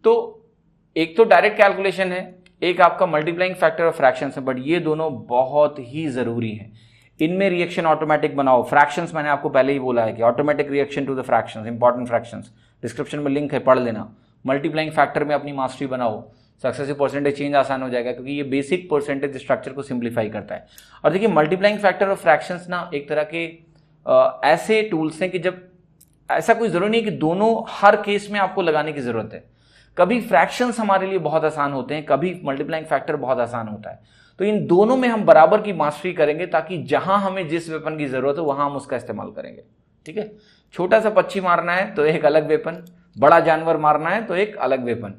तो एक तो डायरेक्ट कैलकुलेशन है, एक आपका मल्टीप्लाइंग फैक्टर और फ्रैक्शंस है, बट ये दोनों बहुत ही जरूरी हैं। इनमें रिएक्शन ऑटोमेटिक बनाओ। फ्रैक्शंस मैंने आपको पहले ही बोला है कि automatic reaction to the fractions, important fractions, description में लिंक है, पढ़ लेना। मल्टीप्लाइंग फैक्टर में अपनी मास्टरी बनाओ, सक्सेसिव परसेंटेज चेंज आसान हो जाएगा, क्योंकि ये बेसिक परसेंटेज स्ट्रक्चर को सिंप्लीफाई करता है। और देखिए मल्टीप्लाइंग फैक्टर और फ्रैक्शंस ना एक तरह के ऐसे टूल्स हैं कि जब ऐसा कोई जरूरी नहीं कि दोनों हर केस में आपको लगाने की जरूरत है। कभी फ्रैक्शंस हमारे लिए बहुत आसान होते हैं, कभी मल्टीप्लाइंग फैक्टर बहुत आसान होता है। तो इन दोनों में हम बराबर की मास्टरी करेंगे ताकि जहां हमें जिस वेपन की जरूरत हो वहां हम उसका इस्तेमाल करेंगे। ठीक है, छोटा सा पक्षी मारना है तो एक अलग वेपन, बड़ा जानवर मारना है तो एक अलग वेपन।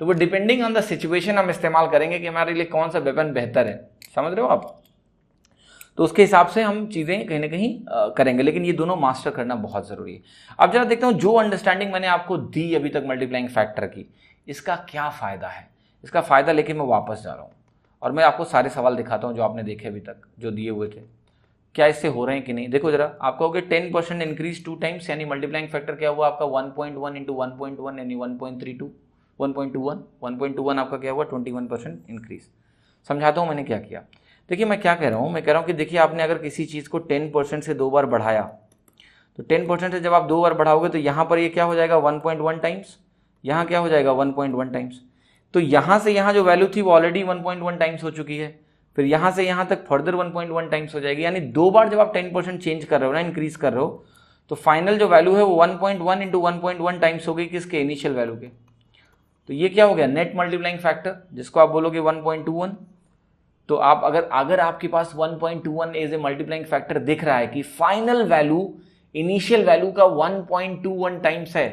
तो वो डिपेंडिंग ऑन द सिचुएशन हम इस्तेमाल करेंगे कि हमारे लिए कौन सा वेपन बेहतर है। समझ रहे हो आप? तो उसके हिसाब से हम चीजें कहीं ना कहीं करेंगे, लेकिन ये दोनों मास्टर करना बहुत जरूरी है। अब जरा देखते हूँ जो अंडरस्टैंडिंग मैंने आपको दी अभी तक मल्टीप्लाइंग फैक्टर की, इसका क्या फायदा है। इसका फायदा लेके मैं वापस जा रहा हूँ और मैं आपको सारे सवाल दिखाता हूँ जो आपने देखे अभी तक, जो दिए हुए थे, क्या इससे हो रहे हैं कि नहीं। देखो जरा, आप कहोगे 10% इंक्रीज 2 टाइम्स, यानी मल्टीप्लाइंग फैक्टर क्या हुआ आपका 1.1 इंटू 1.1 यानी 1.32 1.21 आपका क्या हुआ 21% इंक्रीज। समझाता हूँ मैंने क्या किया। देखिए मैं क्या कह रहा हूँ, मैं कह रहा हूँ कि देखिए आपने अगर किसी चीज़ को 10% से 2 बार बढ़ाया, तो 10% से जब आप 2 बार बढ़ाओगे तो यहाँ पर ये क्या हो जाएगा 1.1 टाइम्स, यहाँ क्या हो जाएगा 1.1 टाइम्स। तो यहाँ से यहाँ जो वैल्यू थी वो ऑलरेडी 1.1 टाइम्स हो चुकी है, फिर यहाँ से यहाँ तक फर्दर 1.1 टाइम्स हो जाएगी। यानी 2 बार जब आप 10% चेंज कर रहे हो ना, इंक्रीज कर रहे हो, तो फाइनल जो वैल्यू है वो 1.1 इंटू 1.1 टाइम्स हो गई किसके, इनिशियल वैल्यू के। तो ये क्या हो गया नेट मल्टीप्लाइंग फैक्टर, जिसको आप बोलोगे 1.21। तो आप अगर आपके पास 1.21 एज ए मल्टीप्लाइंग फैक्टर दिख रहा है कि फाइनल वैल्यू इनिशियल वैल्यू का 1.21 टाइम्स है,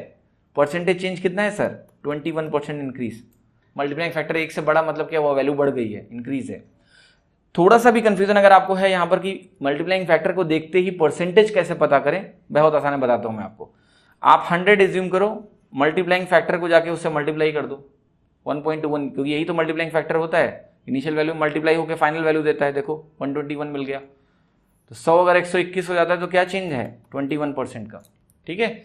परसेंटेज चेंज कितना है सर 21% इंक्रीज। मल्टीप्लाइंग फैक्टर 1 से बड़ा मतलब क्या, वो वैल्यू बढ़ गई है, इंक्रीज है। थोड़ा सा भी कंफ्यूजन अगर आपको है यहाँ पर कि मल्टीप्लाइंग फैक्टर को देखते ही परसेंटेज कैसे पता करें, बहुत आसान है, बताता हूँ मैं आपको। आप 100 एज्यूम करो, मल्टीप्लाइंग फैक्टर को जाके उससे मल्टीप्लाई कर दो 1.21, क्योंकि यही तो मल्टीप्लाइंग फैक्टर होता है, इनिशियल वैल्यू मल्टीप्लाई होकर फाइनल वैल्यू देता है। देखो 121 मिल गया, तो 100 अगर 121 हो जाता है तो क्या चेंज है 21% का। ठीक है,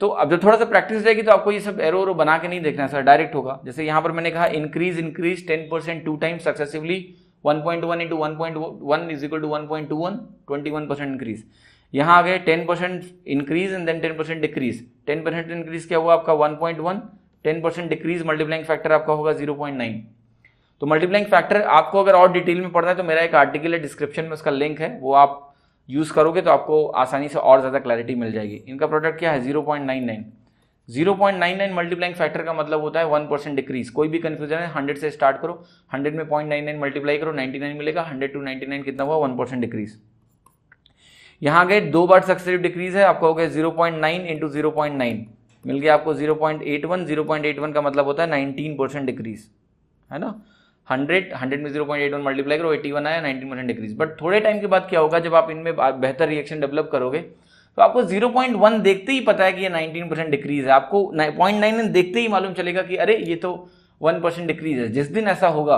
तो अब जब थोड़ा सा प्रैक्टिस रहेगी तो आपको ये सब एरो बना के नहीं देखना है सर, डायरेक्ट होगा। जैसे यहाँ पर मैंने कहा increase 10% 2 times successively 1.1 into 1.1 is equal to 1.21 21% increase. यहाँ आ गए 10% increase and then 10% decrease. 10% increase क्या हुआ आपका 1.1, 10% डिक्रीज मल्टीप्लाइंग फैक्टर आपका होगा 0.9। तो मल्टीप्लाइंग फैक्टर आपको अगर और डिटेल में पढ़ना है तो मेरा एक आर्टिकल है, डिस्क्रिप्शन में उसका लिंक है, वो आप यूज करोगे तो आपको आसानी से और ज्यादा क्लैरिटी मिल जाएगी। इनका प्रोडक्ट क्या है 0.99। 0.99 मल्टीप्लाइंग फैक्टर का मतलब होता है 1% डिक्रीज। कोई भी कंफ्यूजन है 100 से स्टार्ट करो, 100 में 0.99 मल्टीप्लाई करो 99 मिलेगा, 100 to 99 कितना हुआ 1% डिक्रीज। यहाँ गए 2 बार सक्सेसिव डिक्रीज है, आपको हो गया 0.9 इंटू 0.9 मिल गया आपको 0.81। 0.81 का मतलब होता है 19% डिक्रीज, है ना। 100 में 0.81 मल्टीप्लाई करो 81 आया, 19% डिक्रीज। बट थोड़े टाइम के बाद क्या होगा, जब आप इनमें बेहतर रिएक्शन डेवलप करोगे तो आपको 0.1 देखते ही पता है कि ये 19% डिक्रीज है। आपको 0.9 देखते ही मालूम चलेगा कि अरे ये तो 1% डिक्रीज है। जिस दिन ऐसा होगा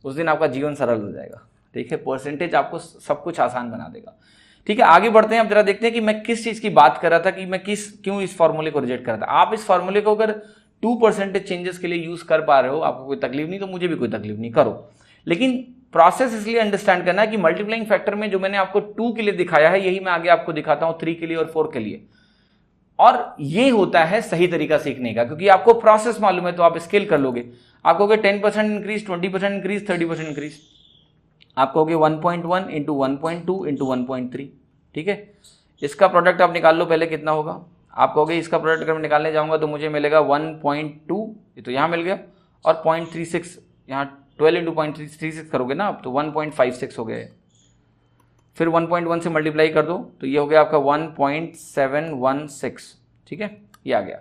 उस दिन आपका जीवन सरल हो जाएगा। ठीक है, परसेंटेज आपको सब कुछ आसान बना देगा। ठीक है, आगे बढ़ते हैं। अब जरा देखते हैं कि मैं किस चीज की बात कर रहा था, कि मैं क्यों इस फॉर्मूले को रिजेक्ट कर रहा था। आप इस फॉर्मूले को अगर 2% चेंजेस के लिए यूज कर पा रहे हो, आपको कोई तकलीफ नहीं, तो मुझे भी कोई तकलीफ नहीं, करो। लेकिन प्रोसेस इसलिए अंडरस्टैंड करना है कि मल्टीप्लाइंग फैक्टर में जो मैंने आपको 2 के लिए दिखाया है, यही मैं आगे आपको दिखाता हूं 3 के लिए और 4 के लिए। और ये होता है सही तरीका सीखने का, क्योंकि आपको प्रोसेस मालूम है तो आप स्केल कर लोगे। आप कहोगे 10% इंक्रीज, 20% इंक्रीज, 30% इंक्रीज। आप कहोगे 1.1 इंटू 1.2 इंटू 1.3। ठीक है, इसका प्रोडक्ट आप निकाल लो पहले कितना होगा। आप कहोगे इसका प्रोडक्ट अगर मैं निकालने जाऊंगा तो मुझे मिलेगा 1.2, ये तो यहाँ मिल गया, और 0.36, यहाँ 12 इंटू 0.36 करोगे ना आप तो 1.56 हो गया। फिर 1.1 से मल्टीप्लाई कर दो तो ये हो गया आपका 1.716। ठीक है, ये आ गया।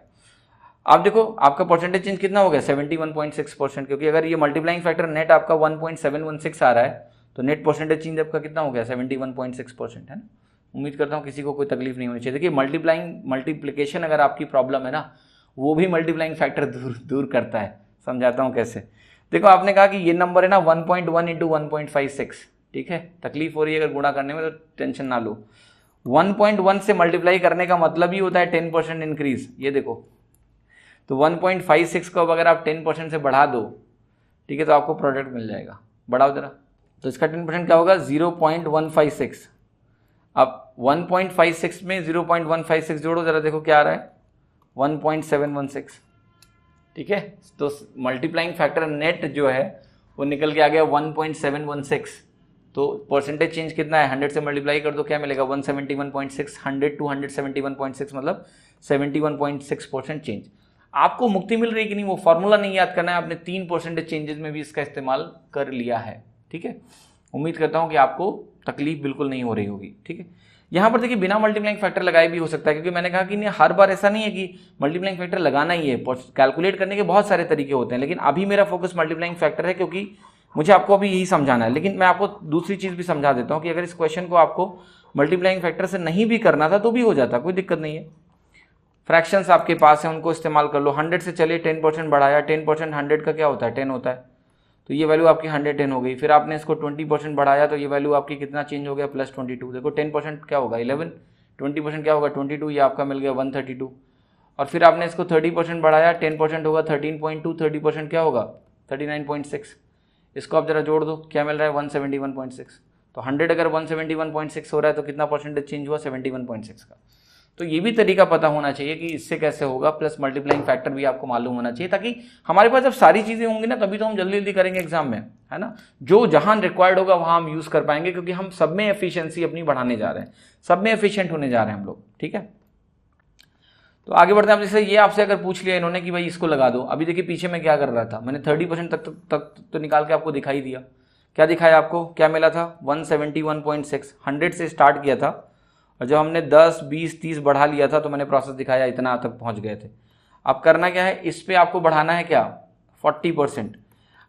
आप देखो आपका परसेंटेज चेंज कितना हो गया 71.6%, क्योंकि अगर ये मल्टीप्लाइंग फैक्टर नेट आपका 1.716 आ रहा है तो नेट परसेंटेज चेंज आपका कितना हो गया 71.6%, है ना। उम्मीद करता हूँ किसी को कोई तकलीफ नहीं होनी चाहिए। देखिए मल्टीप्लिकेशन अगर आपकी प्रॉब्लम है ना, वो भी मल्टीप्लाइंग फैक्टर दूर करता है। समझाता हूँ कैसे। देखो आपने कहा कि ये नंबर है ना 1.1 इंटू 1.56। ठीक है, तकलीफ हो रही है अगर गुणा करने में तो टेंशन ना लो। 1.1 से मल्टीप्लाई करने का मतलब ही होता है 10% इंक्रीज। ये देखो, तो 1.56 को अगर आप 10% से बढ़ा दो, ठीक है, तो आपको प्रोडक्ट मिल जाएगा। बढ़ाओ जरा, तो इसका 10% क्या होगा 0.156। अब 1.56 में 0.156 जोड़ो जरा, देखो क्या आ रहा है 1.716। ठीक है, तो मल्टीप्लाइंग फैक्टर नेट जो है वो निकल के आ गया 1.716। तो परसेंटेज चेंज कितना है, 100 से मल्टीप्लाई कर दो क्या मिलेगा 171.6। 100 to 171.6 मतलब 71.6% चेंज। आपको मुक्ति मिल रही है कि नहीं वो फॉर्मूला नहीं याद करना है, आपने 3% चेंजेस में भी इसका इस्तेमाल कर लिया है। ठीक है, उम्मीद करता हूं कि आपको तकलीफ बिल्कुल नहीं हो रही होगी। ठीक है, यहाँ पर देखिए बिना मल्टीप्लाइंग फैक्टर लगाए भी हो सकता है, क्योंकि मैंने कहा कि नहीं हर बार ऐसा नहीं है कि मल्टीप्लाइंग फैक्टर लगाना ही है, कैलकुलेट करने के बहुत सारे तरीके होते हैं, लेकिन अभी मेरा फोकस मल्टीप्लाइंग फैक्टर है क्योंकि मुझे आपको अभी यही समझाना है। लेकिन मैं आपको दूसरी चीज़ भी समझा देता हूँ कि अगर इस क्वेश्चन को आपको मल्टीप्लाइंग फैक्टर से नहीं भी करना था तो भी हो जाता, कोई दिक्कत नहीं है। फ्रैक्शंस आपके पास हैं, उनको इस्तेमाल कर लो। 100 से चलिए 10% बढ़ाया, 10% 100 का क्या होता है 10 होता है, तो ये वैल्यू आपकी 110 हो गई। फिर आपने इसको 20% बढ़ाया तो ये वैल्यू आपकी कितना चेंज हो गया +22। देखो 10% क्या होगा 11, 20% क्या होगा 22, ये आपका मिल गया 132। और फिर आपने इसको 30% बढ़ाया, 10% होगा 13.2, 30% क्या होगा 39.6। इसको आप जरा जोड़ दो, क्या मिल रहा है 171.6। तो 100 अगर 171.6 हो रहा है तो कितना परसेंटेज चेंज हुआ 71.6 का। तो ये भी तरीका पता होना चाहिए कि इससे कैसे होगा, प्लस मल्टीप्लाइंग फैक्टर भी आपको मालूम होना चाहिए, ताकि हमारे पास जब सारी चीजें होंगी ना तभी तो हम जल्दी जल्दी करेंगे एग्जाम में, है ना। जो जहां रिक्वायर्ड होगा वहां हम यूज कर पाएंगे, क्योंकि हम सब में एफिशिएंसी अपनी बढ़ाने जा रहे हैं, सब में एफिशिएंट होने जा रहे हैं हम लोग। ठीक है, तो आगे बढ़ते हैं। जैसे ये आपसे अगर पूछ लिया इन्होंने कि भाई इसको लगा दो, अभी देखिए पीछे मैं क्या कर रहा था, मैंने 30% तक तो निकाल के आपको दिखाई दिया। क्या दिखाया आपको, क्या मिला था 171.6, 100 से स्टार्ट किया था और जब हमने 10, 20, 30 बढ़ा लिया था तो मैंने प्रोसेस दिखाया, इतना तक पहुंच गए थे। अब करना क्या है, इस पे आपको बढ़ाना है क्या 40%।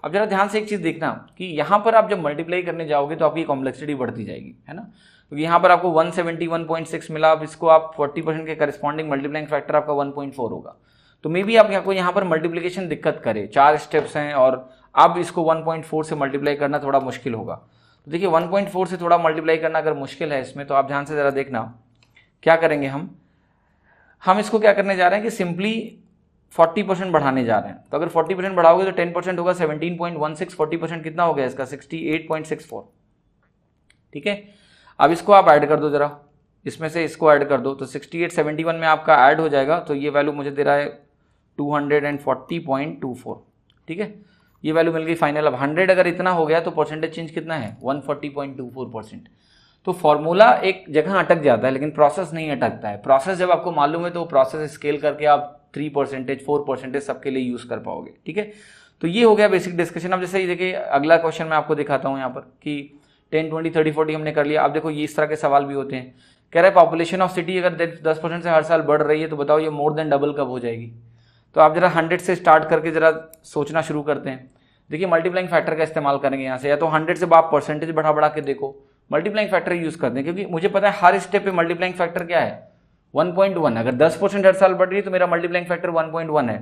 अब जरा ध्यान से एक चीज़ देखना कि यहाँ पर आप जब मल्टीप्लाई करने जाओगे तो आपकी कॉम्प्लेक्सिटी बढ़ती जाएगी, है ना। क्योंकि यहाँ पर आपको 171.6 मिला, अब इसको आप 40% के करस्पॉन्डिंग मल्टीप्लाइंग फैक्टर आपका 1.4 होगा। तो मे बी आपको यहाँ पर मल्टीप्लिकेशन दिक्कत करे, 4 स्टेप्स हैं और अब इसको 1.4 से मल्टीप्लाई करना थोड़ा मुश्किल होगा। तो देखिए 1.4 से थोड़ा मल्टीप्लाई करना अगर मुश्किल है इसमें, तो आप ध्यान से ज़रा देखना क्या करेंगे हम इसको क्या करने जा रहे हैं कि सिंपली 40% बढ़ाने जा रहे हैं। तो अगर 40% बढ़ाओगे तो 10% होगा 17.16, 40% कितना हो गया इसका 68.64। ठीक है, अब इसको आप ऐड कर दो जरा, इसमें से इसको ऐड कर दो तो 6871 में आपका ऐड हो जाएगा, तो ये वैल्यू मुझे दे रहा है 240.24। ठीक है, ये वैल्यू मिल गई फाइनल। अब 100 अगर इतना हो गया तो परसेंटेज चेंज कितना है 140.24%। तो फॉर्मूला एक जगह अटक जाता है लेकिन प्रोसेस नहीं अटकता है। प्रोसेस जब आपको मालूम है तो प्रोसेस स्केल करके आप 3%, 4% सबके लिए यूज कर पाओगे। ठीक है, तो ये हो गया बेसिक डिस्कशन। अब जैसे देखिए अगला क्वेश्चन मैं आपको दिखाता हूँ यहाँ पर कि 10, 20, 30, 40 हमने कर लिया। अब देखो ये इस तरह के सवाल भी होते हैं, कह रहा है पॉपुलेशन ऑफ सिटी अगर 10% से हर साल बढ़ रही है तो बताओ ये मोर देन डबल कब हो जाएगी। तो आप जरा 100 से स्टार्ट करके जरा सोचना शुरू करते हैं। देखिए मल्टीप्लाइंग फैक्टर का इस्तेमाल करेंगे यहाँ से, या तो 100 से आप परसेंटेज बढ़ा बढ़ा के देखो, मल्टीप्लाइंग फैक्टर यूज करते हैं, क्योंकि मुझे पता है हर स्टेप पे मल्टीप्लाइंग फैक्टर क्या है 1.1। अगर 10% हर साल बढ़ रही है तो मेरा मल्टीप्लाइंग फैक्टर 1.1 है।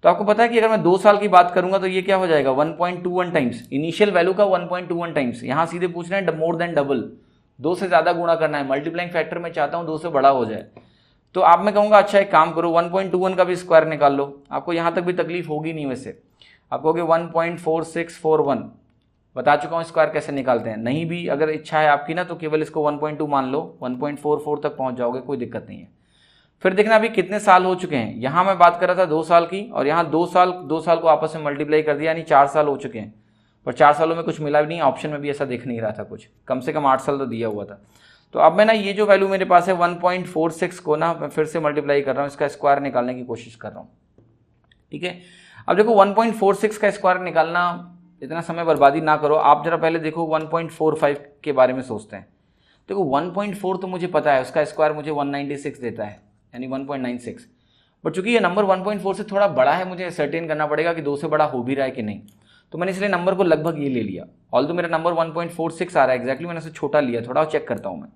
तो आपको पता है कि अगर मैं 2 साल की बात करूंगा तो ये क्या हो जाएगा 1.21 टाइम्स इनिशियल वैल्यू का 1.21 टाइम्स। यहां सीधे पूछ रहे हैं मोर देन डबल, 2 से ज्यादा गुणा करना है। मल्टीप्लाइंग फैक्टर में चाहता हूं 2 से बड़ा हो जाए। तो आप मैं कहूंगा अच्छा एक काम करो 1.21 का भी स्क्वायर निकाल लो, आपको यहां तक भी तकलीफ होगी नहीं। वैसे आप कहोगे 1.4641, बता चुका हूं स्क्वायर कैसे निकालते हैं। नहीं भी अगर इच्छा है आपकी ना तो केवल इसको 1.2 मान लो, 1.44 तक पहुंच जाओगे, कोई दिक्कत नहीं है। फिर देखना अभी कितने साल हो चुके हैं। यहां मैं बात कर रहा था 2 साल की, और यहां 2 साल को आपस में मल्टीप्लाई कर दिया, यानी 4 साल हो चुके हैं। पर 4 सालों में कुछ मिला भी नहीं, ऑप्शन में भी ऐसा दिख नहीं रहा था कुछ, कम से कम 8 साल तो दिया हुआ था। तो अब मैं ना ये जो वैल्यू मेरे पास है 1.46 को ना मैं फिर से मल्टीप्लाई कर रहा हूँ, इसका स्क्वायर निकालने की कोशिश कर रहा हूँ। ठीक है, अब देखो 1.46 का स्क्वायर निकालना, इतना समय बर्बादी ना करो, आप जरा पहले देखो 1.45 के बारे में सोचते हैं। देखो 1.4 तो मुझे पता है, उसका स्क्वायर मुझे 196 देता है, यानी 1.96। बट चूंकि ये नंबर 1.4 से थोड़ा बड़ा है, मुझे सर्टेन करना पड़ेगा कि 2 से बड़ा हो भी रहा है कि नहीं। तो मैंने इसलिए नंबर को लगभग ये ले लिया। ऑल्दो मेरा नंबर 1.46 आ रहा है एग्जैक्टली, मैंने उसे छोटा लिया, थोड़ा चेक करता हूँ मैं।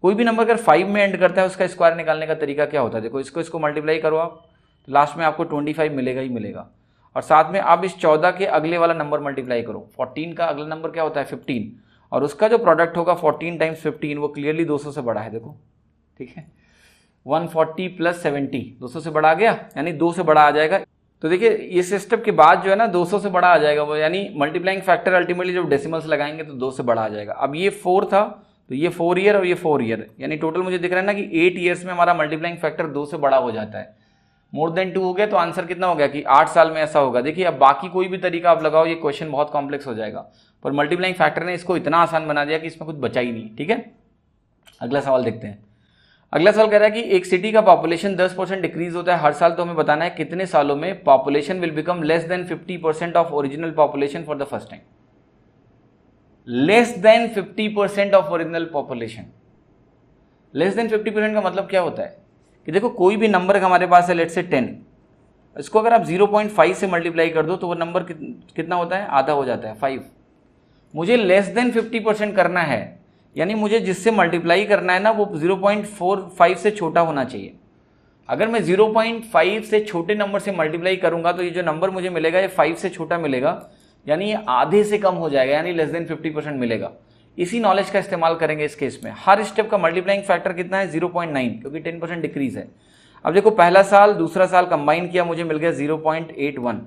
कोई भी नंबर अगर 5 में एंड करता है उसका स्क्वायर निकालने का तरीका क्या होता है, देखो इसको मल्टीप्लाई करो आप, तो लास्ट में आपको 25 मिलेगा ही मिलेगा। और साथ में आप इस 14 के अगले वाला नंबर मल्टीप्लाई करो। 14 का अगला नंबर क्या होता है 15, और उसका जो प्रोडक्ट होगा 14 टाइम्स 15 वो क्लियरली 200 से बड़ा है। देखो ठीक है, 140 + 70 200 से बड़ा आ गया, यानी 2 से बड़ा आ जाएगा। तो देखिए इस स्टेप के बाद जो है ना 200 से बड़ा आ जाएगा वो, यानी मल्टीप्लाइंग फैक्टर अल्टीमेटली जब डेसिमल्स लगाएंगे तो 2 से बड़ा आ जाएगा। अब ये 4 था तो ये 4 ईयर और ये 4 ईयर, यानी टोटल मुझे दिख रहा है ना कि 8 ईयर्स में हमारा मल्टीप्लाइंग फैक्टर 2 से बड़ा हो जाता है। मोर देन 2 हो गया तो आंसर कितना हो गया कि 8 साल में ऐसा होगा। देखिए अब बाकी कोई भी तरीका आप लगाओ ये क्वेश्चन बहुत कॉम्प्लेक्स हो जाएगा, पर मल्टीप्लाइंग फैक्टर ने इसको इतना आसान बना दिया कि इसमें कुछ बचा ही नहीं। ठीक है, अगला सवाल देखते हैं। अगला सवाल कह रहा है कि एक सिटी का पॉपुलेशन 10% डिक्रीज होता है हर साल, तो हमें बताना है कितने सालों में population will become less than 50% of original population for the first time. Less than 50% of original population. Less than 50% का मतलब क्या होता है कि देखो कोई भी नंबर हमारे पास है, लेट्स से 10, इसको अगर आप 0.5 से मल्टीप्लाई कर दो तो वो नंबर कितना होता है, आधा हो जाता है, 5। मुझे लेस देन 50% करना है, यानी मुझे जिससे मल्टीप्लाई करना है ना वो 0.45 से छोटा होना चाहिए। अगर मैं 0.5 से छोटे नंबर से मल्टीप्लाई करूंगा तो ये जो नंबर मुझे मिलेगा ये 5 से छोटा मिलेगा, यानी ये आधे से कम हो जाएगा, यानी लेस देन 50% मिलेगा। इसी नॉलेज का इस्तेमाल करेंगे इस केस में। हर स्टेप का मल्टीप्लाइंग फैक्टर कितना है, 0.9, क्योंकि 10% डिक्रीज है। अब देखो पहला साल दूसरा साल कंबाइन किया, मुझे मिल गया 0.81।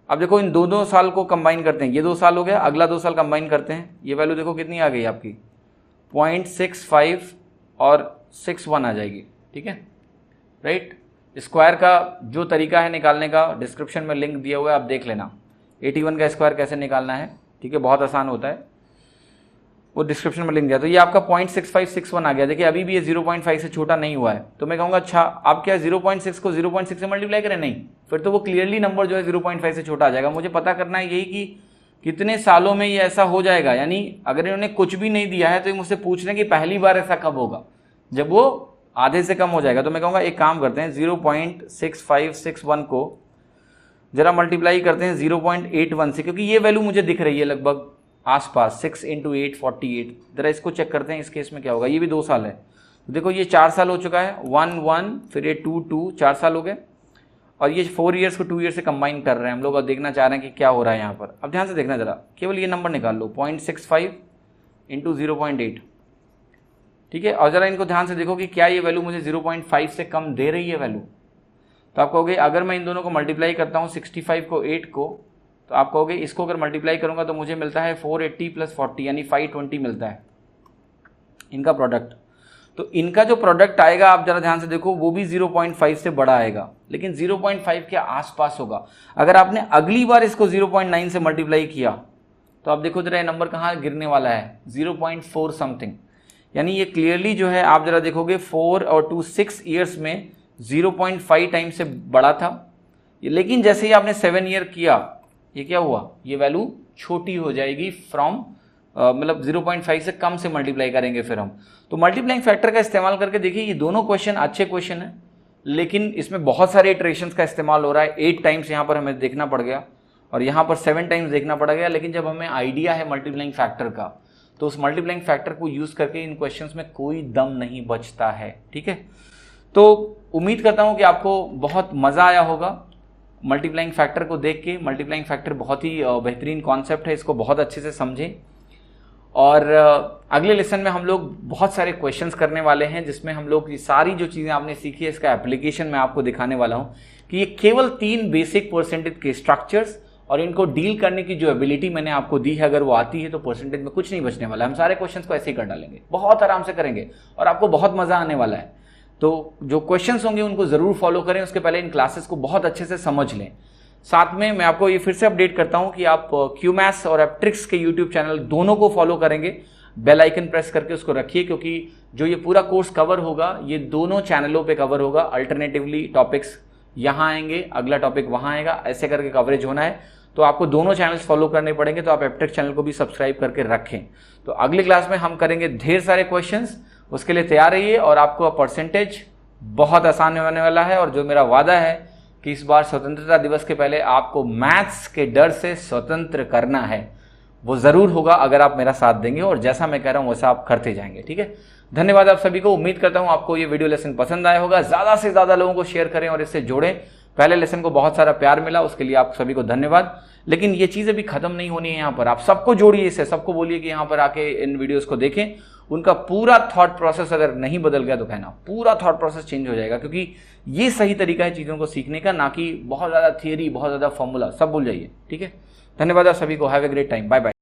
अब देखो इन दोनों साल को कंबाइन करते हैं, ये 2 साल हो गया, अगला 2 साल कंबाइन करते हैं, ये वैल्यू देखो कितनी आ गई आपकी, 0.65 और 61 आ जाएगी। ठीक है, राइट। स्क्वायर का जो तरीका है निकालने का डिस्क्रिप्शन में लिंक दिया हुआ है, आप देख लेना। 81 का स्क्वायर कैसे निकालना है, ठीक है, बहुत आसान होता है, वो डिस्क्रिप्शन में लिंक दिया। तो ये आपका 0.6561 आ गया। देखिए अभी भी ये 0.5 से छोटा नहीं हुआ है, तो मैं कहूँगा अच्छा आप क्या 0.6 को 0.6 से मल्टीप्लाई करें, नहीं, फिर तो वो क्लियरली नंबर जो है 0.5 से छोटा आ जाएगा। मुझे पता करना है यही कि कितने सालों में ये ऐसा हो जाएगा, यानी अगर इन्होंने कुछ भी नहीं दिया है तो ये मुझसे पूछ रहे हैं कि पहली बार ऐसा कब होगा, जब वो आधे से कम हो जाएगा। तो मैं कहूँगा एक काम करते हैं, 0.6561 को जरा मल्टीप्लाई करते हैं 0.81 से, क्योंकि ये वैल्यू मुझे दिख रही है लगभग आसपास, 6 × 8 48। जरा इसको चेक करते हैं इस केस में क्या होगा। ये भी 2 साल है, तो देखो ये 4 साल हो चुका है, 1 1 फिर ये 2 2, 4 साल हो गए, और ये 4 ईयर्स को 2 ईयर से कंबाइन कर रहे हैं हम लोग, और देखना चाह रहे हैं कि क्या हो रहा है यहाँ पर। अब ध्यान से देखना जरा, केवल ये नंबर निकाल लो, 0.65 × 0.8। ठीक है, और जरा इनको ध्यान से देखो कि क्या ये वैल्यू मुझे 0.5 से कम दे रही है वैल्यू। तो आप कहोगे अगर मैं इन दोनों को मल्टीप्लाई करता हूँ 65 को 8 को, तो आप कहोगे इसको अगर मल्टीप्लाई करूंगा तो मुझे मिलता है 480 + 40 यानी 520 मिलता है इनका प्रोडक्ट। तो इनका जो प्रोडक्ट आएगा आप जरा ध्यान से देखो, वो भी 0.5 से बड़ा आएगा, लेकिन 0.5 के आसपास होगा। अगर आपने अगली बार इसको 0.9 से मल्टीप्लाई किया तो आप देखो जरा ये नंबर कहाँ गिरने वाला है, 0.4 समथिंग। यानी ये क्लियरली जो है आप जरा देखोगे 4 और 2 6 ईयर्स में 0.5 टाइम से बड़ा था, लेकिन जैसे ही आपने 7 ईयर किया ये क्या हुआ, ये वैल्यू छोटी हो जाएगी फ्रॉम मतलब 0.5 से कम से मल्टीप्लाई करेंगे फिर हम। तो मल्टीप्लाइंग फैक्टर का इस्तेमाल करके देखिए ये दोनों क्वेश्चन अच्छे क्वेश्चन है, लेकिन इसमें बहुत सारे इटरेशंस का इस्तेमाल हो रहा है। 8 टाइम्स यहाँ पर हमें देखना पड़ गया और यहाँ पर 7 टाइम्स देखना पड़ गया, लेकिन जब हमें आइडिया है मल्टीप्लाइंग फैक्टर का तो उस मल्टीप्लाइंग फैक्टर को यूज करके इन क्वेश्चंस में कोई दम नहीं बचता है। ठीक है, तो उम्मीद करता हूँ कि आपको बहुत मजा आया होगा मल्टीप्लाइंग फैक्टर को देख के। मल्टीप्लाइंग फैक्टर बहुत ही बेहतरीन कॉन्सेप्ट है, इसको बहुत अच्छे से समझें। और अगले लेसन में हम लोग बहुत सारे क्वेश्चंस करने वाले हैं, जिसमें हम लोग ये सारी जो चीज़ें आपने सीखी है इसका एप्लीकेशन मैं आपको दिखाने वाला हूँ कि ये केवल 3 बेसिक परसेंटेज के स्ट्रक्चर्स और इनको डील करने की जो एबिलिटी मैंने आपको दी है, अगर वो आती है तो परसेंटेज में कुछ नहीं बचने वाला है। हम सारे क्वेश्चंस को ऐसे ही कर डालेंगे, बहुत आराम से करेंगे और आपको बहुत मजा आने वाला है। तो जो क्वेश्चंस होंगे उनको जरूर फॉलो करें, उसके पहले इन क्लासेस को बहुत अच्छे से समझ लें। साथ में मैं आपको ये फिर से अपडेट करता हूं कि आप क्यूमैथ्स और एप्ट्रिक्स के यूट्यूब चैनल दोनों को फॉलो करेंगे, बेल आइकन प्रेस करके उसको रखिए, क्योंकि जो ये पूरा कोर्स कवर होगा ये दोनों चैनलों पे कवर होगा। अल्टरनेटिवली टॉपिक्स यहाँ आएंगे, अगला टॉपिक वहाँ आएगा, ऐसे करके कवरेज होना है। तो आपको दोनों चैनल्स फॉलो करने पड़ेंगे, तो आप एप्ट्रिक्स चैनल को भी सब्सक्राइब करके रखें। तो अगली क्लास में हम करेंगे ढेर सारे क्वेश्चंस, उसके लिए तैयार रहिए और आपको परसेंटेज बहुत आसान होने वाला है। और जो मेरा वादा है कि इस बार स्वतंत्रता दिवस के पहले आपको मैथ्स के डर से स्वतंत्र करना है, वो जरूर होगा अगर आप मेरा साथ देंगे और जैसा मैं कह रहा हूं वैसा आप करते जाएंगे। ठीक है, धन्यवाद आप सभी को। उम्मीद करता हूं आपको ये वीडियो लेसन पसंद आया होगा। ज्यादा से ज्यादा लोगों को शेयर करें और इससे जोड़ें। पहले लेसन को बहुत सारा प्यार मिला, उसके लिए आप सभी को धन्यवाद। लेकिन ये चीजें भी खत्म नहीं होनी है। यहाँ पर आप सबको जोड़िए इससे, सबको बोलिए कि यहाँ पर आके इन वीडियोस को देखें। उनका पूरा थॉट प्रोसेस अगर नहीं बदल गया तो कहना, पूरा थॉट प्रोसेस चेंज हो जाएगा, क्योंकि ये सही तरीका है चीज़ों को सीखने का, ना कि बहुत ज़्यादा थियरी, बहुत ज़्यादा फॉर्मूला, सब भूल जाइए। ठीक है, धन्यवाद आप सभी को। Have a great time, bye bye.